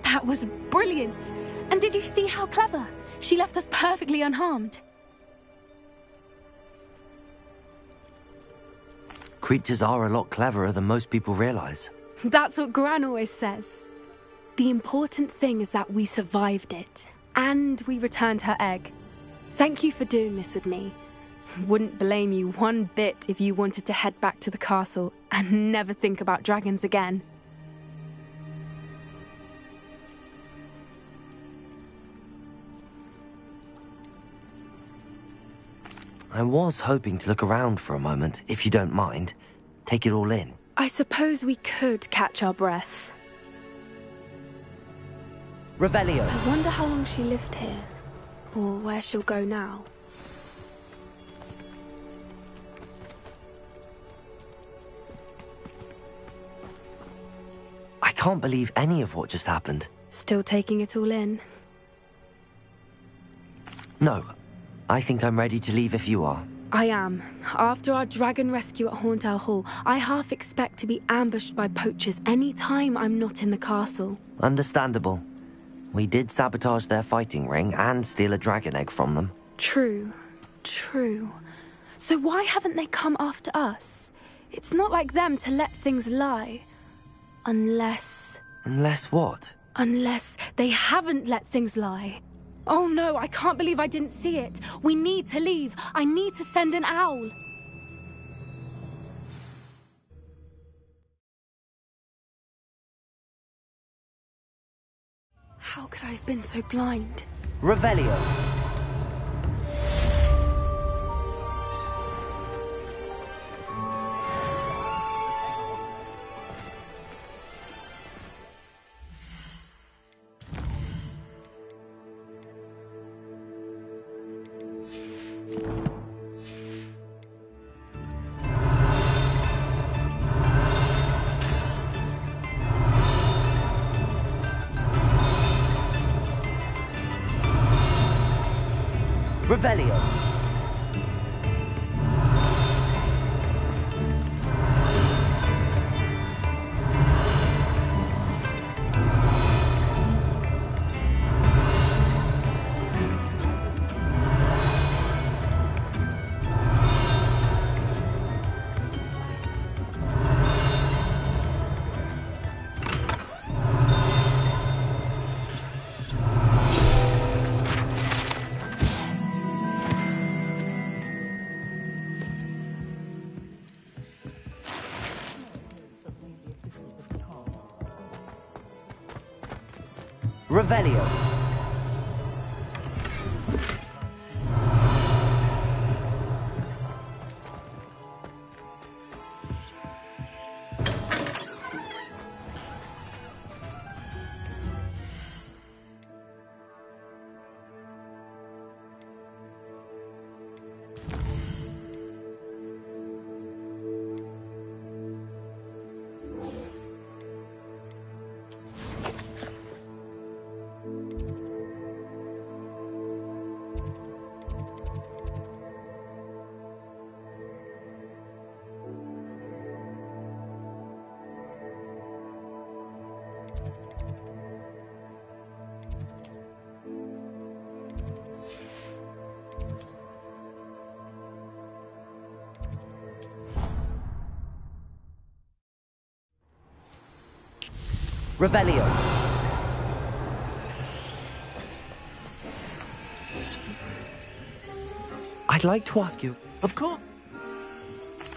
That was brilliant! And did you see how clever? She left us perfectly unharmed. Creatures are a lot cleverer than most people realize. That's what Gran always says. The important thing is that we survived it. And we returned her egg. Thank you for doing this with me. Wouldn't blame you one bit if you wanted to head back to the castle and never think about dragons again. I was hoping to look around for a moment, if you don't mind. Take it all in. I suppose we could catch our breath. Revelio. I wonder how long she lived here, or where she'll go now. I can't believe any of what just happened. Still taking it all in? No. I think I'm ready to leave if you are. I am. After our dragon rescue at Hauntow Hall, I half expect to be ambushed by poachers any time I'm not in the castle. Understandable. We did sabotage their fighting ring and steal a dragon egg from them. True. True. So why haven't they come after us? It's not like them to let things lie. Unless... Unless what? Unless they haven't let things lie. Oh no, I can't believe I didn't see it. We need to leave. I need to send an owl. How could I have been so blind? Revelio. Revelio. Revelio. Revelio. I'd like to ask you, of course.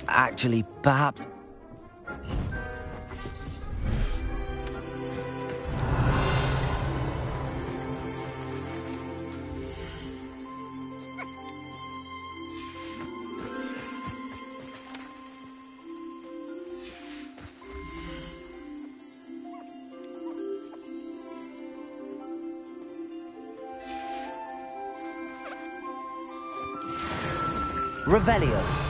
Actually, perhaps... Revelio.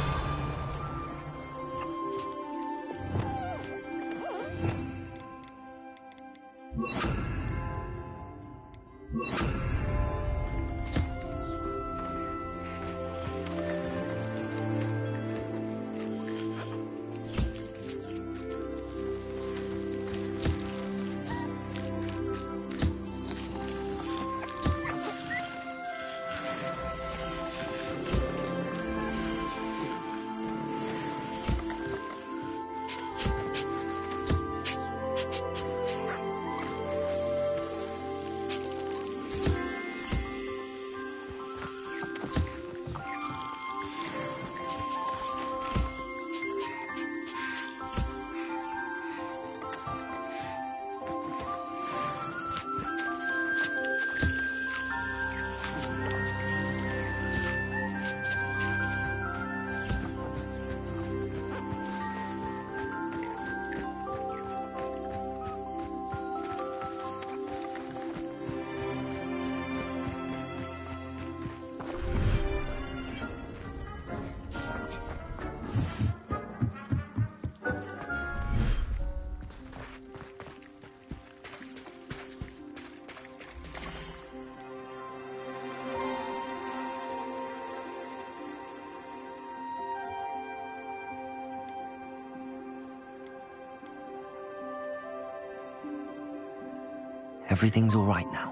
Everything's all right now.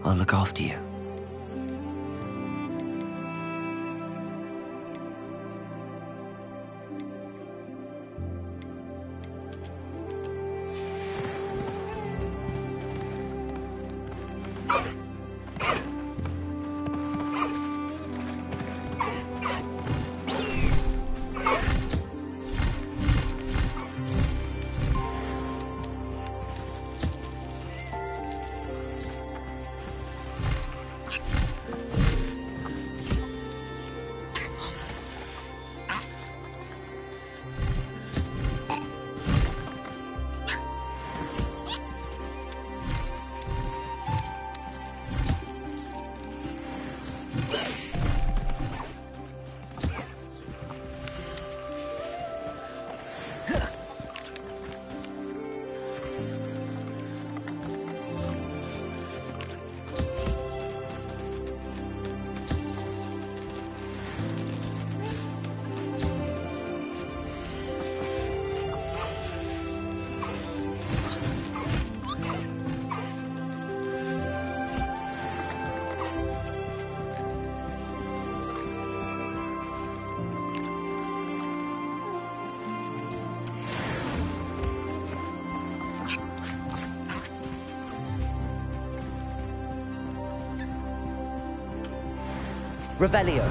I'll look after you. Revelio.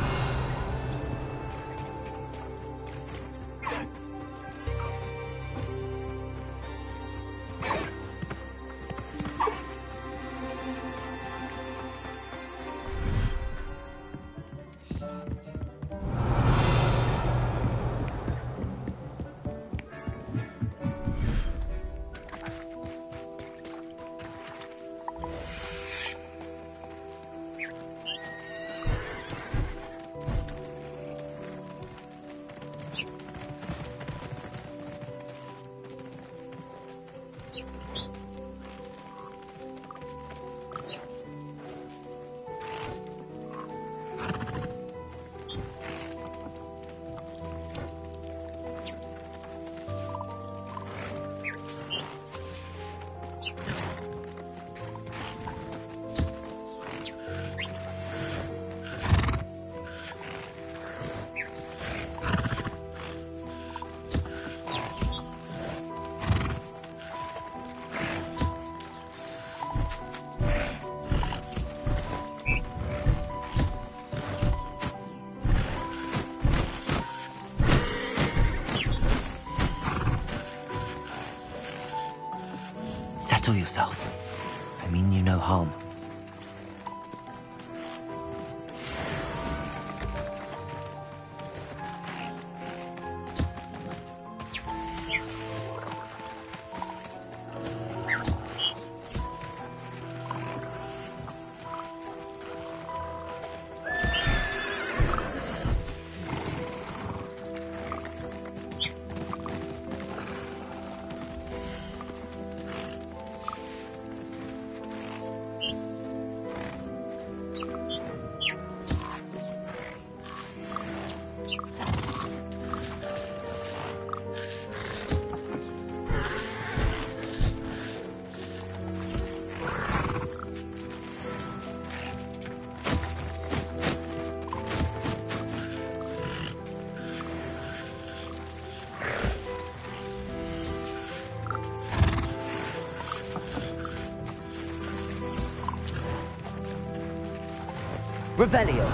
Settle yourself. I mean you no harm. Revelio.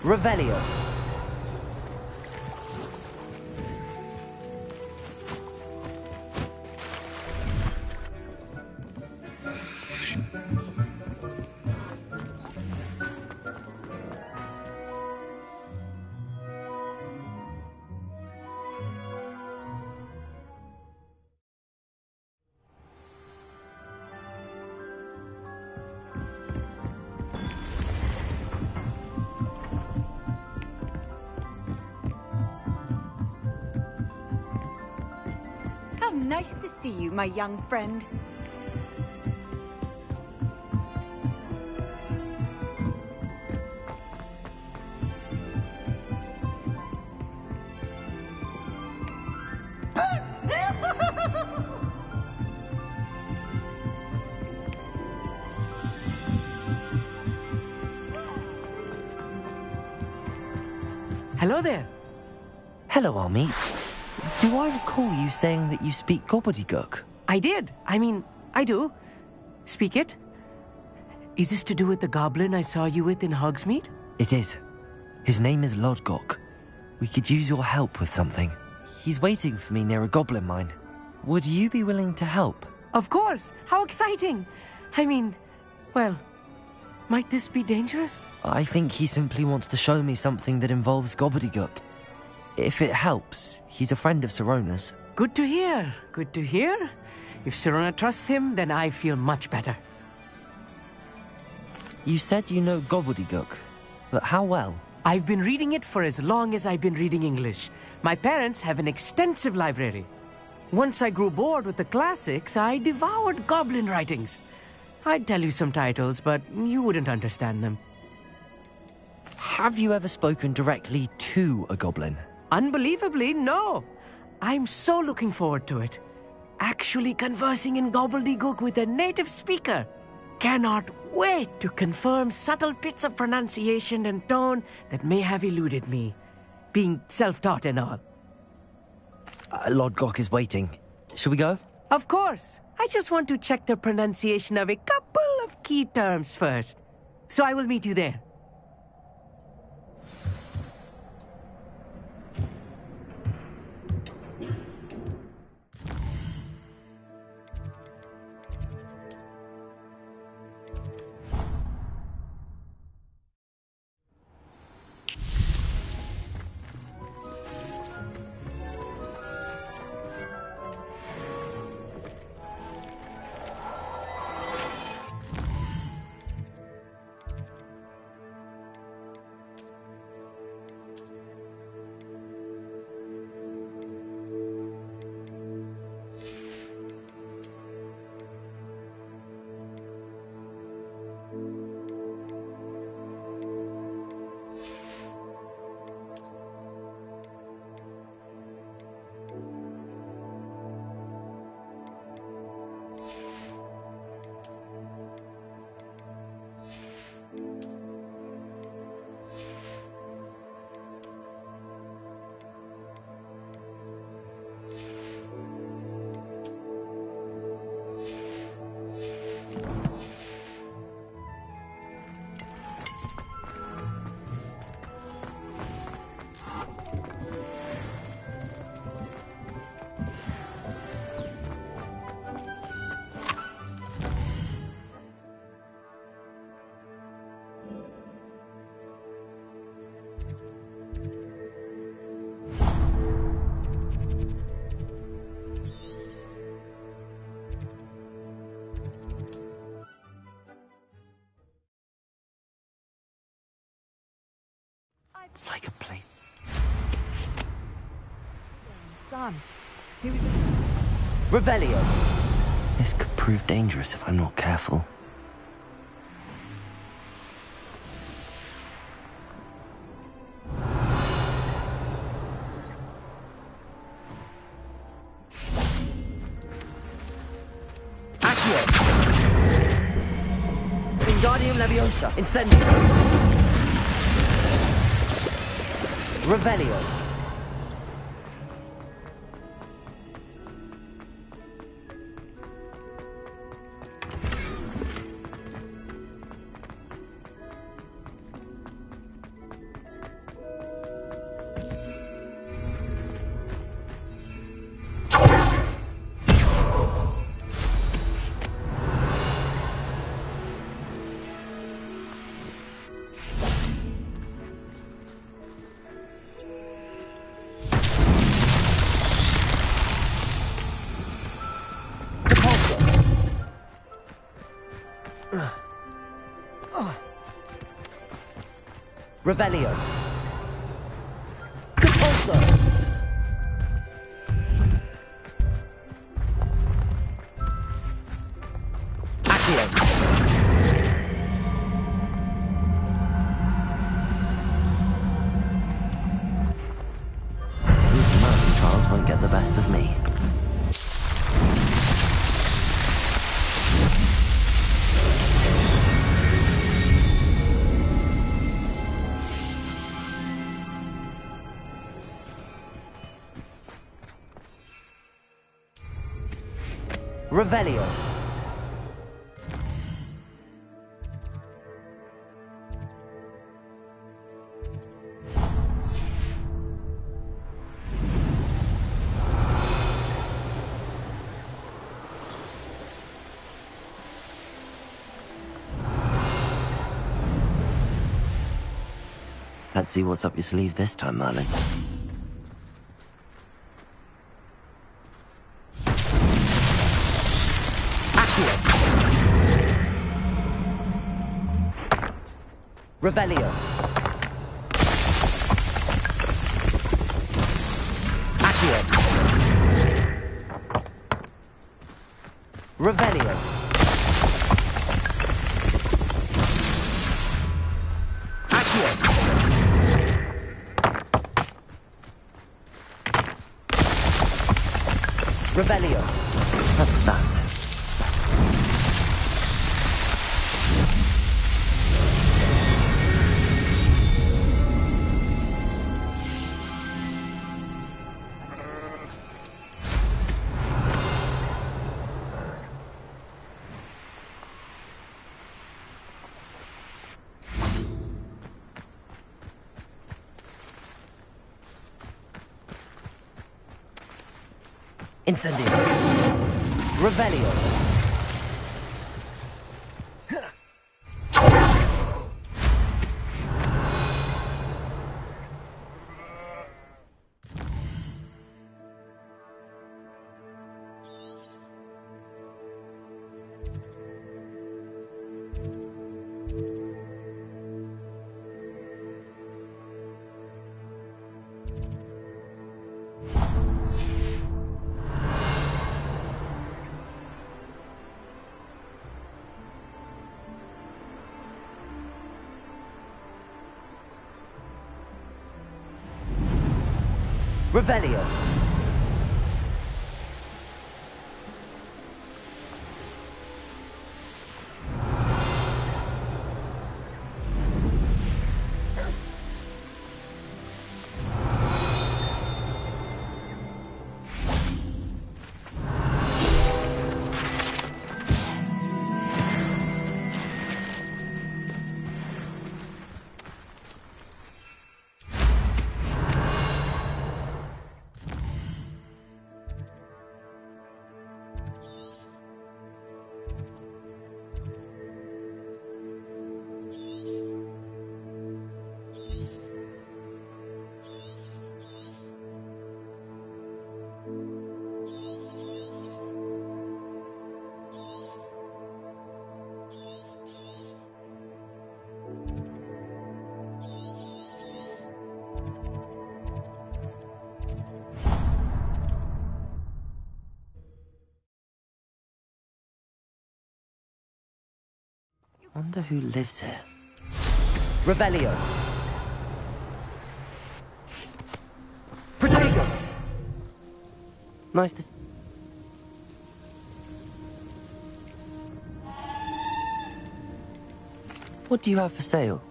Revelio. Nice to see you, my young friend. Hello there. Hello, Armit. Do I recall you saying that you speak gobbledygook? I did. I mean, I do. Speak it. Is this to do with the goblin I saw you with in Hogsmeade? It is. His name is Lodgok. We could use your help with something. He's waiting for me near a goblin mine. Would you be willing to help? Of course. How exciting. I mean, well, might this be dangerous? I think he simply wants to show me something that involves gobbledygook. If it helps, he's a friend of Sirona's. Good to hear. Good to hear. If Sirona trusts him, then I feel much better. You said you know gobbledygook, but how well? I've been reading it for as long as I've been reading English. My parents have an extensive library. Once I grew bored with the classics, I devoured goblin writings. I'd tell you some titles, but you wouldn't understand them. Have you ever spoken directly to a goblin? Unbelievably, no. I'm so looking forward to it. Actually conversing in gobbledygook with a native speaker. Cannot wait to confirm subtle bits of pronunciation and tone that may have eluded me, being self-taught and all. Lord Gok is waiting. Shall we go? Of course. I just want to check the pronunciation of a couple of key terms first. So I will meet you there. It's like a place. Son, he was... Revelio! This could prove dangerous if I'm not careful. Accio! Wingardium Leviosa! Incendio! Revelio. Revelio. Compulso. Accio. These mountain trials won't get the best of me. Revelio. Let's see what's up your sleeve this time, Merlin. Revelio. Accio. Revelio. Revelio. That's that. Incendio. Revelio. Revelio. Wonder who lives here. Revelio. Protego. Nice to... What do you have for sale?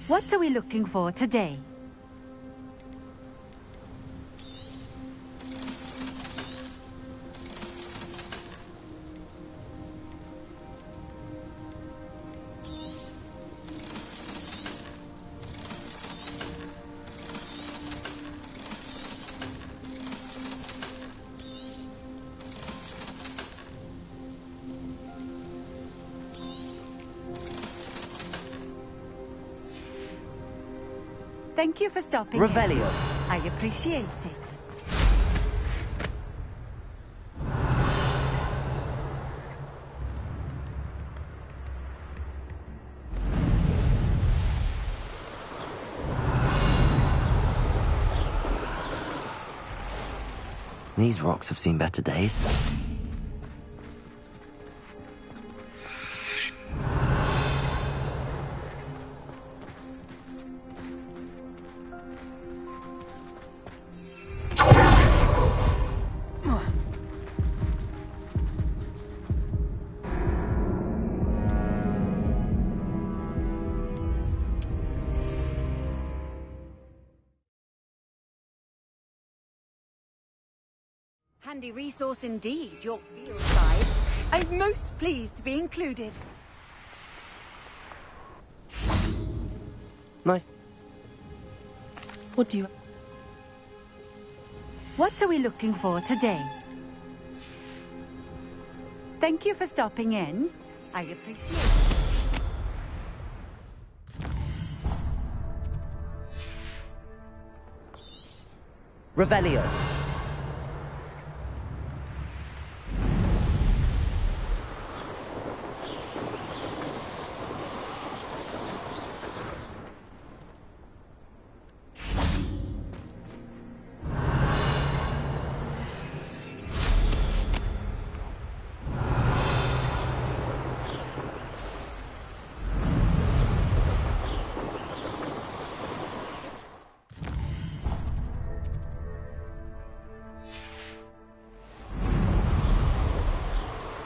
What are we looking for today? Thank you for stopping Revelio. in. I appreciate it. These rocks have seen better days. Handy resource indeed, your field guide. I'm most pleased to be included. Nice. What do you... What are we looking for today? Thank you for stopping in. I appreciate it. Revelio.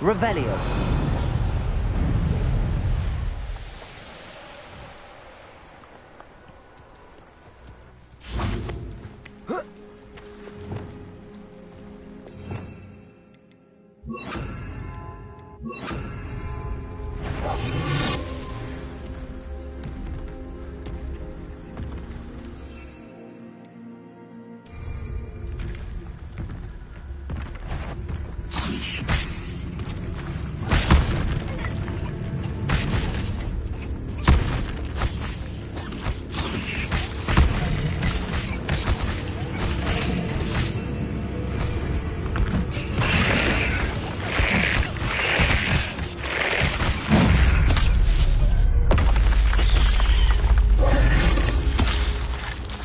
Revelio.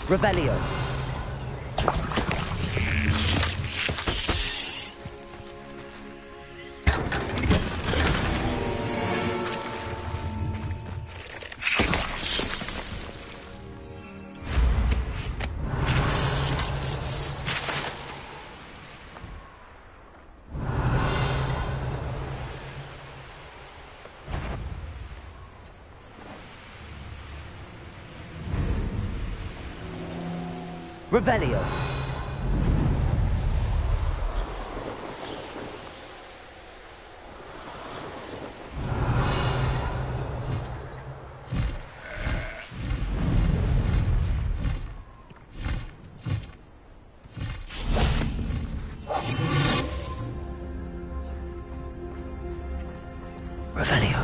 Revelio. Revelio. Revelio.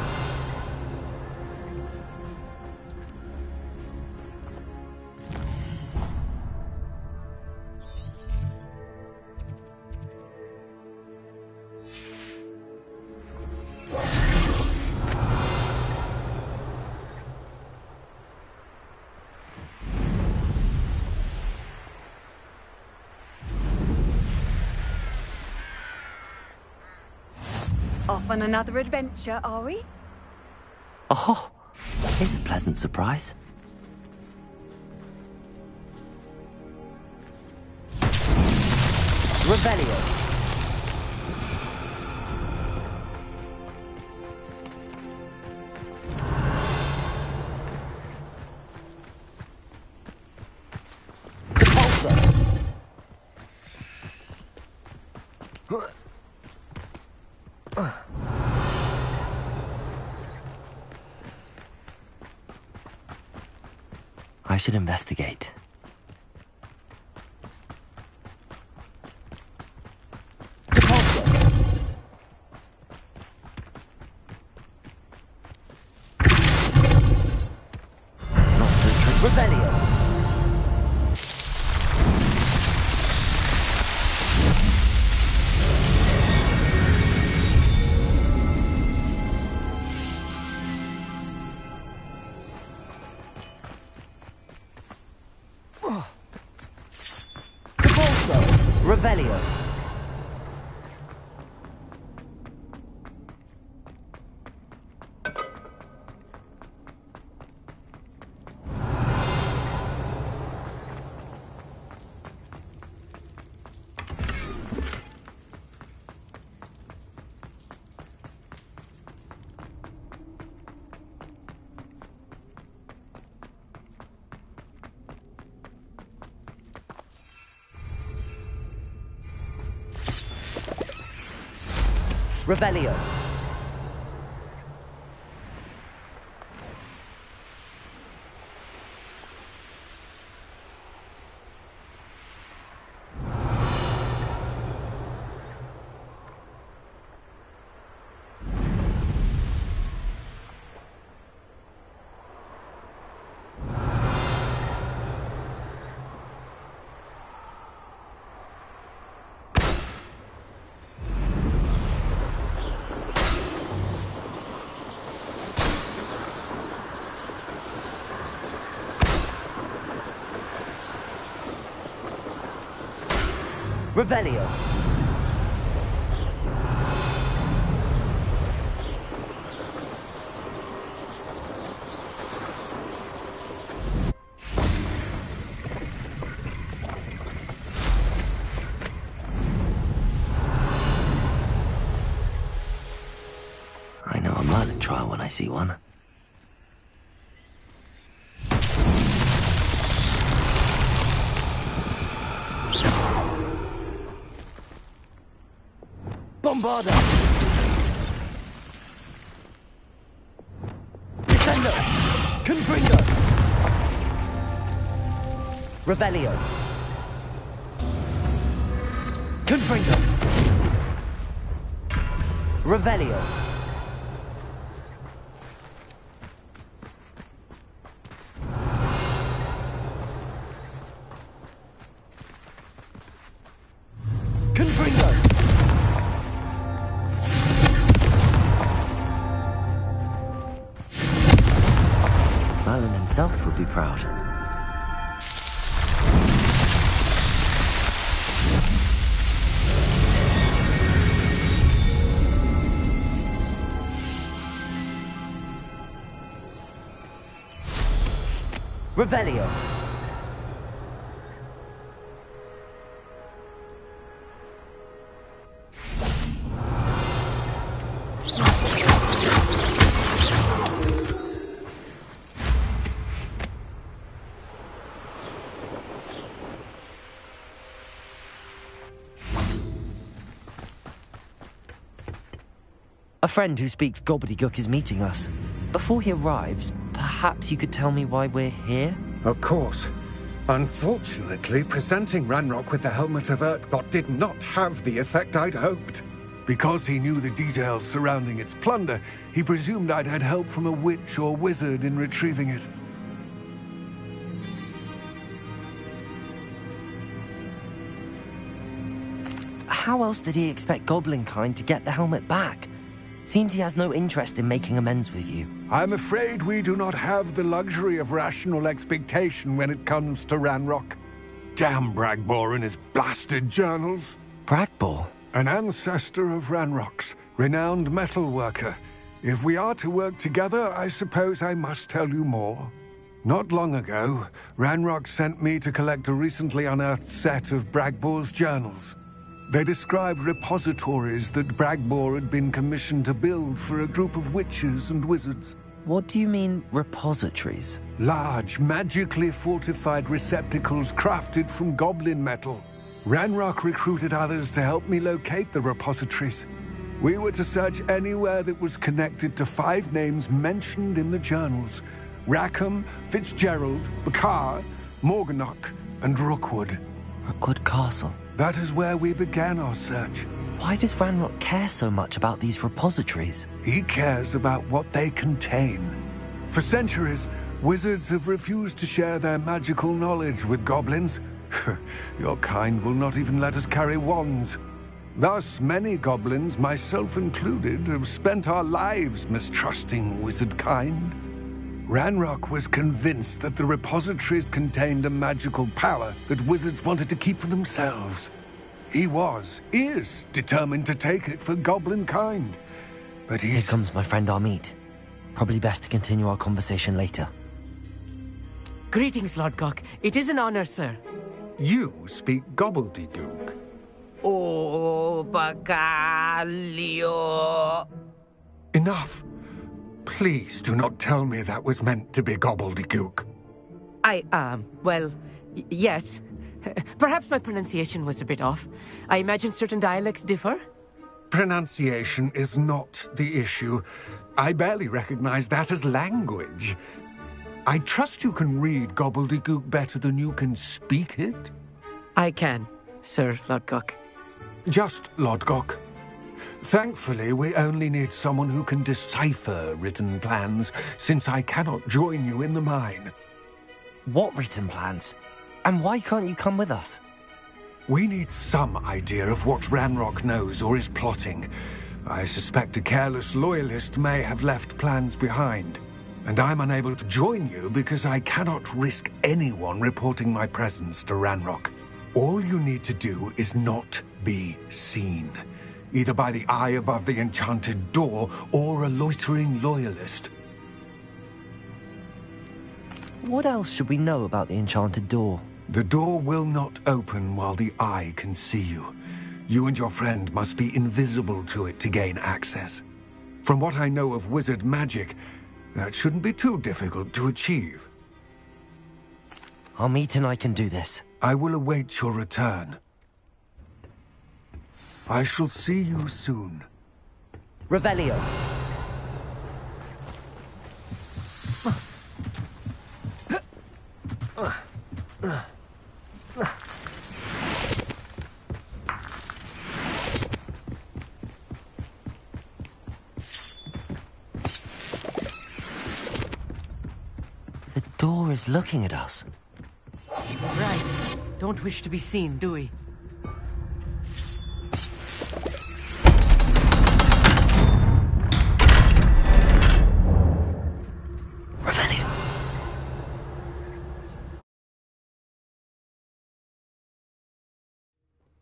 Off on another adventure, are we? Oh, here's a pleasant surprise. Revelio. I should investigate. Not so tricky. Revelio. Revelio. Revelio. Revelio. Merlin trial when I see one. Bombarda! Descendo! Confringo! Revelio! Confringo! Revelio! Confringo! Merlin himself would be proud. Revelio! A friend who speaks gobbledygook is meeting us. Before he arrives, perhaps you could tell me why we're here? Of course. Unfortunately, presenting Ranrock with the Helmet of Urtkot did not have the effect I'd hoped. Because he knew the details surrounding its plunder, he presumed I'd had help from a witch or wizard in retrieving it. How else did he expect Goblinkind to get the helmet back? Seems he has no interest in making amends with you. I'm afraid we do not have the luxury of rational expectation when it comes to Ranrock. Damn Bragbor and his blasted journals. Bragbor? An ancestor of Ranrock's, renowned metal worker. If we are to work together, I suppose I must tell you more. Not long ago, Ranrock sent me to collect a recently unearthed set of Bragbor's journals. They described repositories that Bragbor had been commissioned to build for a group of witches and wizards. What do you mean, repositories? Large, magically fortified receptacles crafted from goblin metal. Ranrock recruited others to help me locate the repositories. We were to search anywhere that was connected to 5 names mentioned in the journals: Rackham, Fitzgerald, Bakar, Morganach, and Rookwood. Rookwood Castle? That is where we began our search. Why does Ranrock care so much about these repositories? He cares about what they contain. For centuries, wizards have refused to share their magical knowledge with goblins. Your kind will not even let us carry wands. Thus, many goblins, myself included, have spent our lives mistrusting wizard kind. Ranrock was convinced that the repositories contained a magical power that wizards wanted to keep for themselves. He is determined to take it for goblin kind. But Here comes my friend Amit. Probably best to continue our conversation later. Greetings, Lord Gok. It is an honor, sir. You speak gobbledygook. Oh, Bacalio. Enough. Please do not tell me that was meant to be gobbledygook. Yes. Perhaps my pronunciation was a bit off. I imagine certain dialects differ. Pronunciation is not the issue. I barely recognize that as language. I trust you can read gobbledygook better than you can speak it? I can, Sir Lord Gok. Just Lord Gok. Thankfully, we only need someone who can decipher written plans, since I cannot join you in the mine. What written plans? And why can't you come with us? We need some idea of what Ranrock knows or is plotting. I suspect a careless loyalist may have left plans behind. And I'm unable to join you because I cannot risk anyone reporting my presence to Ranrock. All you need to do is not be seen, either by the eye above the enchanted door or a loitering loyalist. What else should we know about the enchanted door? The door will not open while the eye can see you. You and your friend must be invisible to it to gain access. From what I know of wizard magic, that shouldn't be too difficult to achieve. Our meet and I can do this. I will await your return. I shall see you soon. Revelio. The door is looking at us. Right. Don't wish to be seen, do we? Revelio.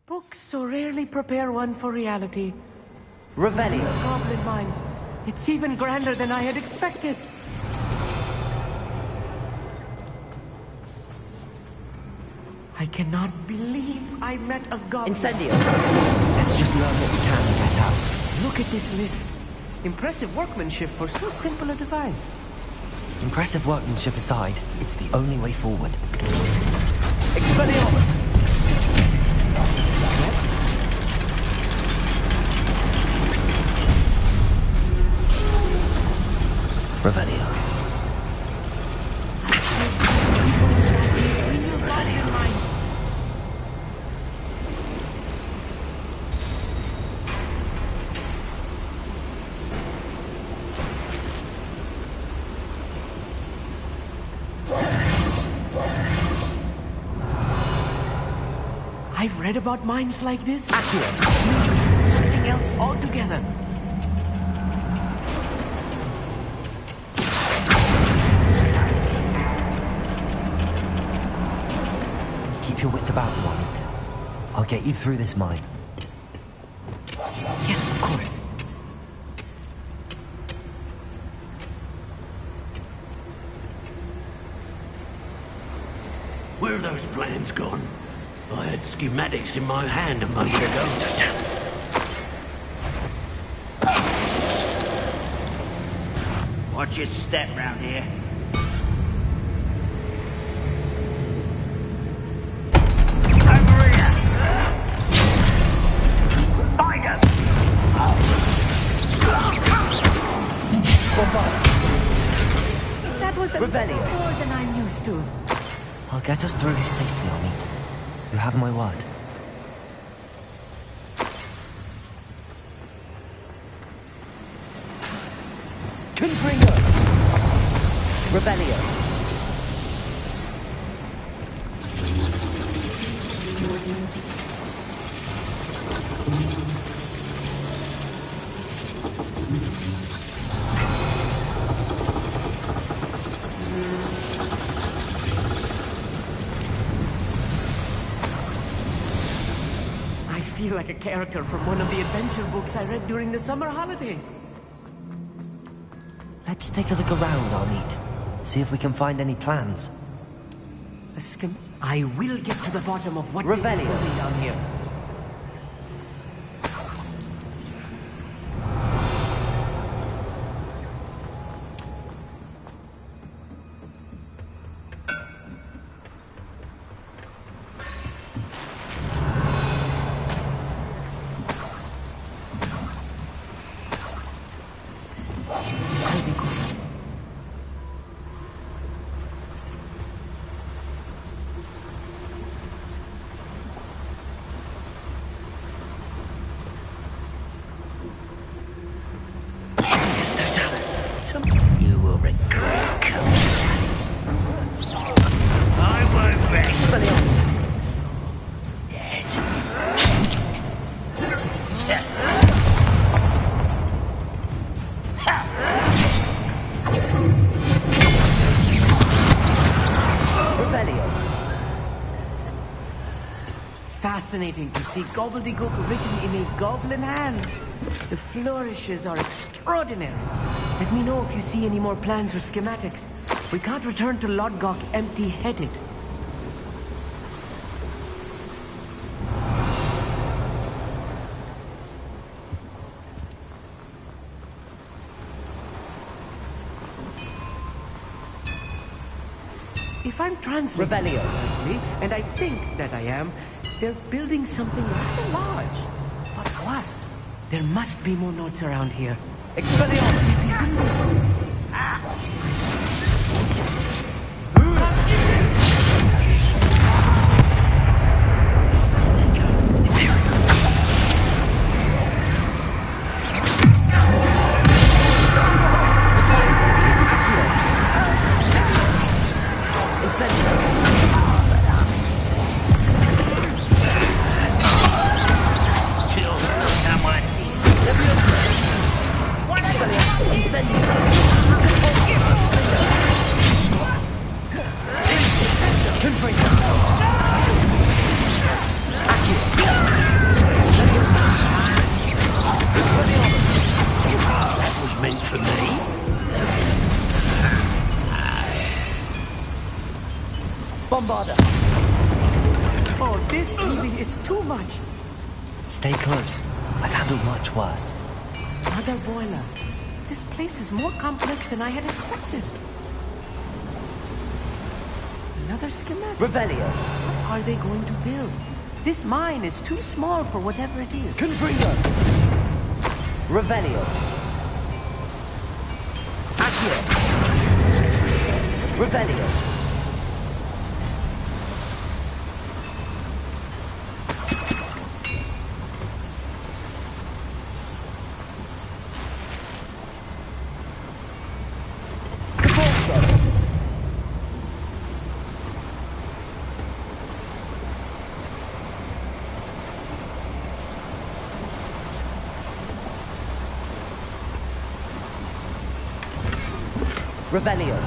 Books so rarely prepare one for reality. Revelio. Goblin mine. It's even grander than I had expected. I cannot believe I met a goblin. Incendio. Let's just learn what we can and get out. Look at this lift. Impressive workmanship for so simple a device. Impressive workmanship aside, it's the only way forward. Expelliarmus! Revelio. I've read about mines like this. Accurate. Something else altogether. Keep your wits about you, Amit. I'll get you through this mine. Yes, of course. Where are those plans gone? I had schematics in my hand a moment ago. Watch your step round here. Over here! Find him! That was a Revelio. little more than I'm used to. I'll get us through this safely, Amit. You have my word. Confringo! Revelio. I feel like a character from one of the adventure books I read during the summer holidays. Let's take a look around, Amit. See if we can find any plans. I will get to the bottom of what Revelio. they're building down here. I'll be quiet. You will regret coming. I won't rest. Dead. Revelio. Fascinating to see gobbledygook written in a goblin hand. The flourishes are extraordinary. Let me know if you see any more plans or schematics. We can't return to Lodgok empty-headed. If I'm translating Revelio. correctly, and I think that I am, they're building something rather large. But what? There must be more notes around here. Expelliarmus! Oh, this really is too much. Stay close. I've handled much worse. Mother Boiler, this place is more complex than I had expected. Another schematic. Revelio. What are they going to build? This mine is too small for whatever it is. Confringo. Revelio. Accio. Revelio. Revelio.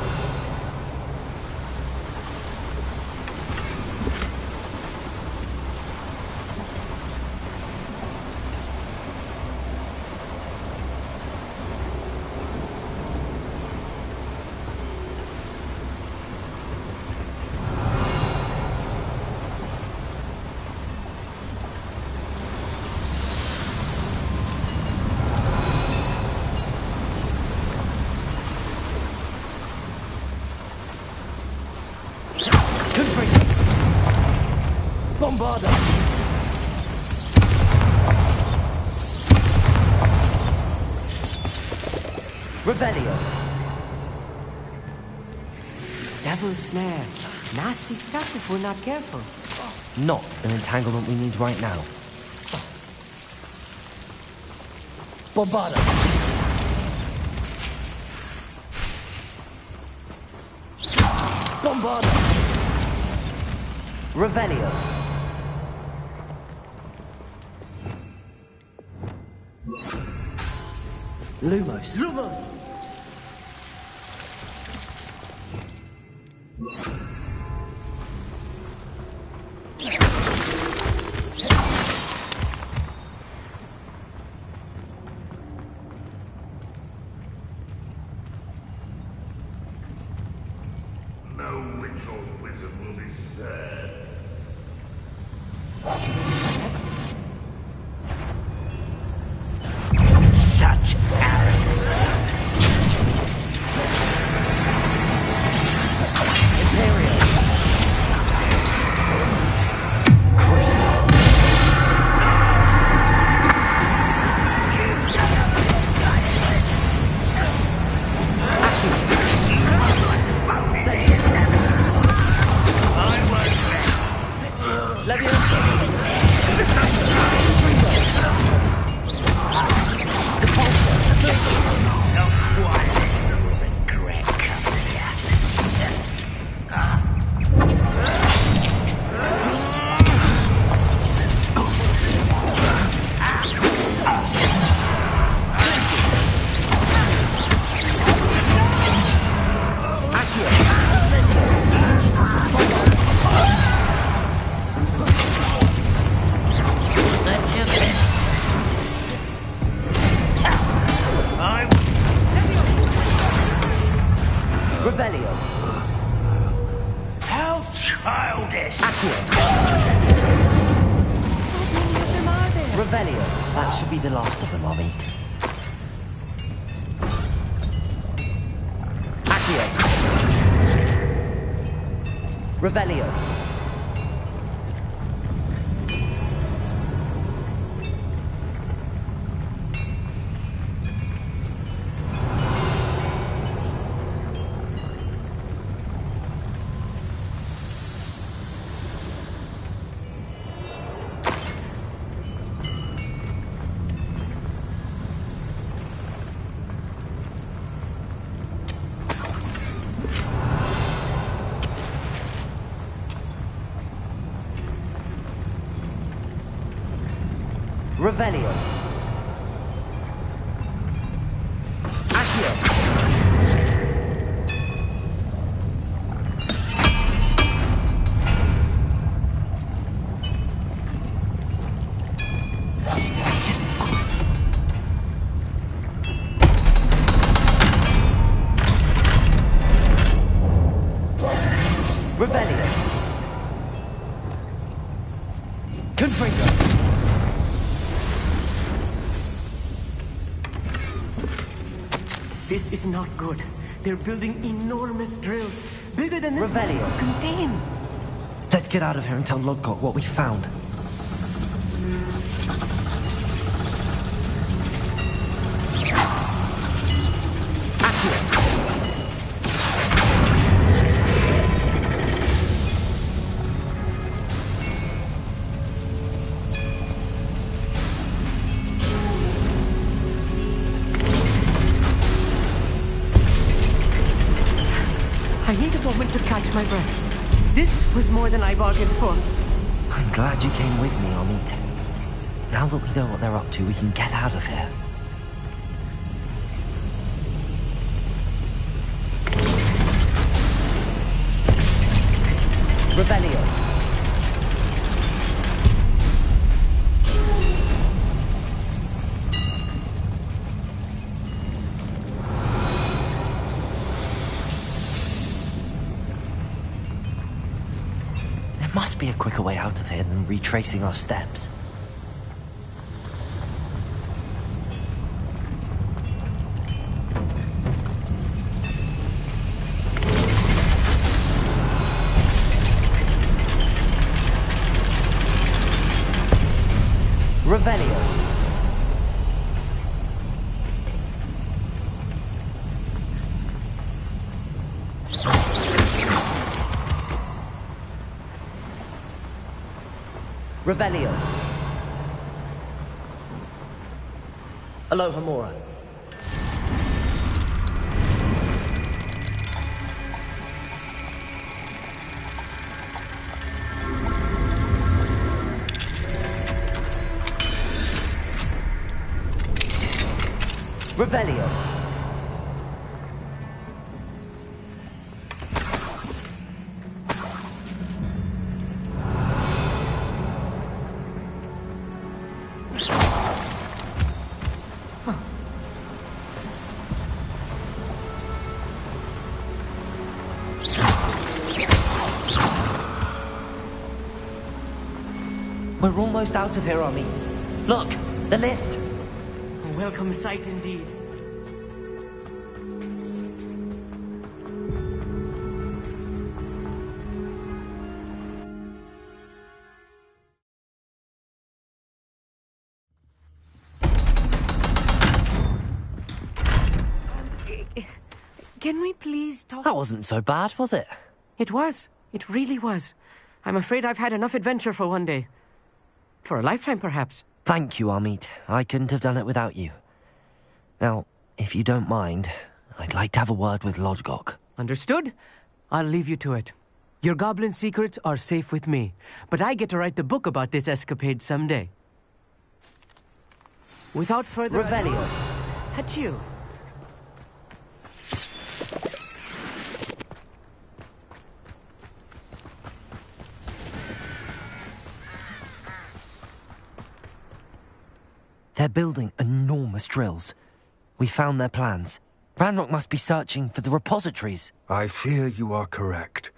Bombarda! Revelio. Devil's Snare. Nasty stuff if we're not careful. Not an entanglement we need right now. Bombarda. Bombarda. Revelio. Lumos. Lumos! No witch or wizard will be spared. Such arrogance. Imperial. Crucible. Revelio. How childish. Revelio. That should be the last of them, I'll meet. Accio. Revelio. Revelio. Accio. Revelio. Confringo. This is not good. They're building enormous drills, bigger than this Revelio. can contain. Let's get out of here and tell Lodgok what we found. I need a moment to catch my breath. This was more than I bargained for. I'm glad you came with me, Amit. Now that we know what they're up to, we can get out of here. Revelio. There must be a quicker way out of here than retracing our steps. Revelio. Revelio. Aloha Mora. Revelio. We're almost out of here, Amit. Look, the lift. A welcome sight indeed. Can we please talk? That wasn't so bad, was it? It was. It really was. I'm afraid I've had enough adventure for one day. For a lifetime, perhaps. Thank you, Amit. I couldn't have done it without you. Now, if you don't mind, I'd like to have a word with Lodgok. Understood? I'll leave you to it. Your goblin secrets are safe with me, but I get to write the book about this escapade someday. Without further Revelio. Adieu. They're building enormous drills. We found their plans. Ranrock must be searching for the repositories. I fear you are correct.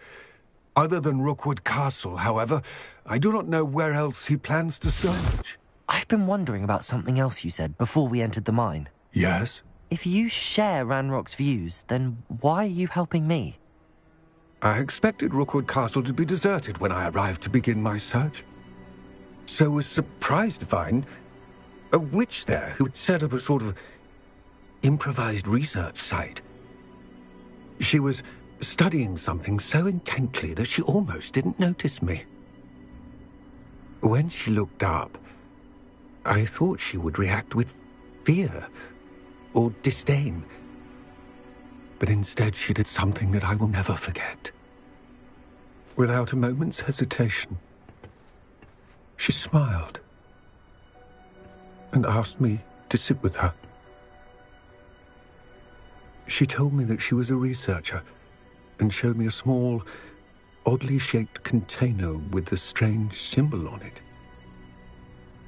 Other than Rookwood Castle, however, I do not know where else he plans to search. I've been wondering about something else you said before we entered the mine. Yes? If you share Ranrock's views, then why are you helping me? I expected Rookwood Castle to be deserted when I arrived to begin my search. So was surprised to find a witch there who had set up a sort of improvised research site. She was studying something so intently that she almost didn't notice me. When she looked up, I thought she would react with fear or disdain. But instead she did something that I will never forget. Without a moment's hesitation, she smiled and asked me to sit with her. She told me that she was a researcher and showed me a small, oddly shaped container with a strange symbol on it.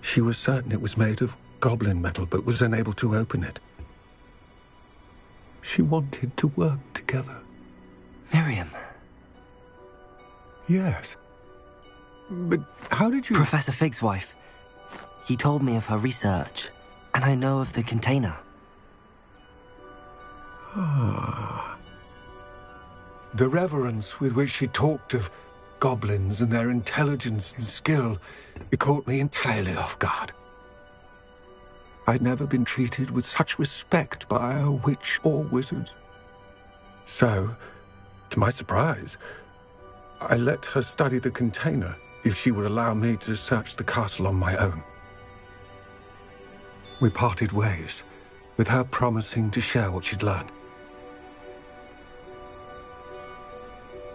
She was certain it was made of goblin metal, but was unable to open it. She wanted to work together. Miriam. Yes. But how did you... Professor Fig's wife. He told me of her research, and I know of the container. Ah. The reverence with which she talked of goblins and their intelligence and skill, it caught me entirely off guard. I'd never been treated with such respect by a witch or wizard. So, to my surprise, I let her study the container if she would allow me to search the castle on my own. We parted ways, with her promising to share what she'd learned.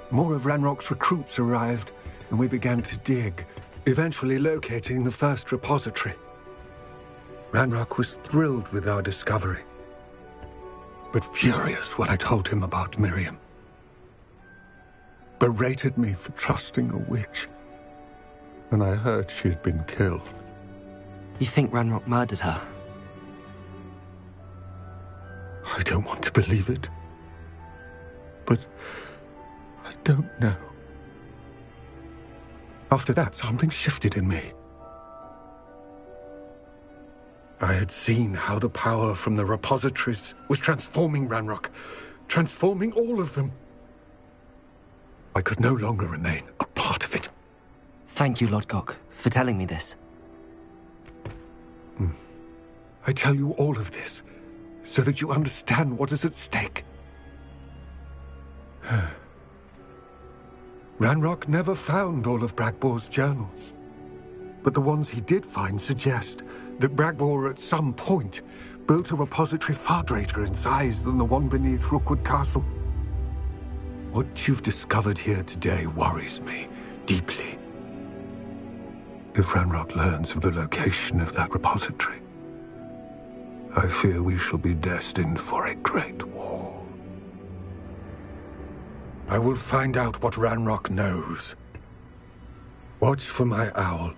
More of Ranrock's recruits arrived, and we began to dig, eventually locating the first repository. Ranrock was thrilled with our discovery, but furious when I told him about Miriam. Berated me for trusting a witch, and I heard she had been killed. You think Ranrock murdered her? I don't want to believe it, but I don't know. After that, something shifted in me. I had seen how the power from the repositories was transforming Ranrock, transforming all of them. I could no longer remain a part of it. Thank you, Lodgok, for telling me this. I tell you all of this so that you understand what is at stake. Ranrock never found all of Bragbor's journals, but the ones he did find suggest that Bragbor at some point built a repository far greater in size than the one beneath Rookwood Castle. What you've discovered here today worries me deeply. If Ranrock learns of the location of that repository, I fear we shall be destined for a great war. I will find out what Ranrock knows. Watch for my owl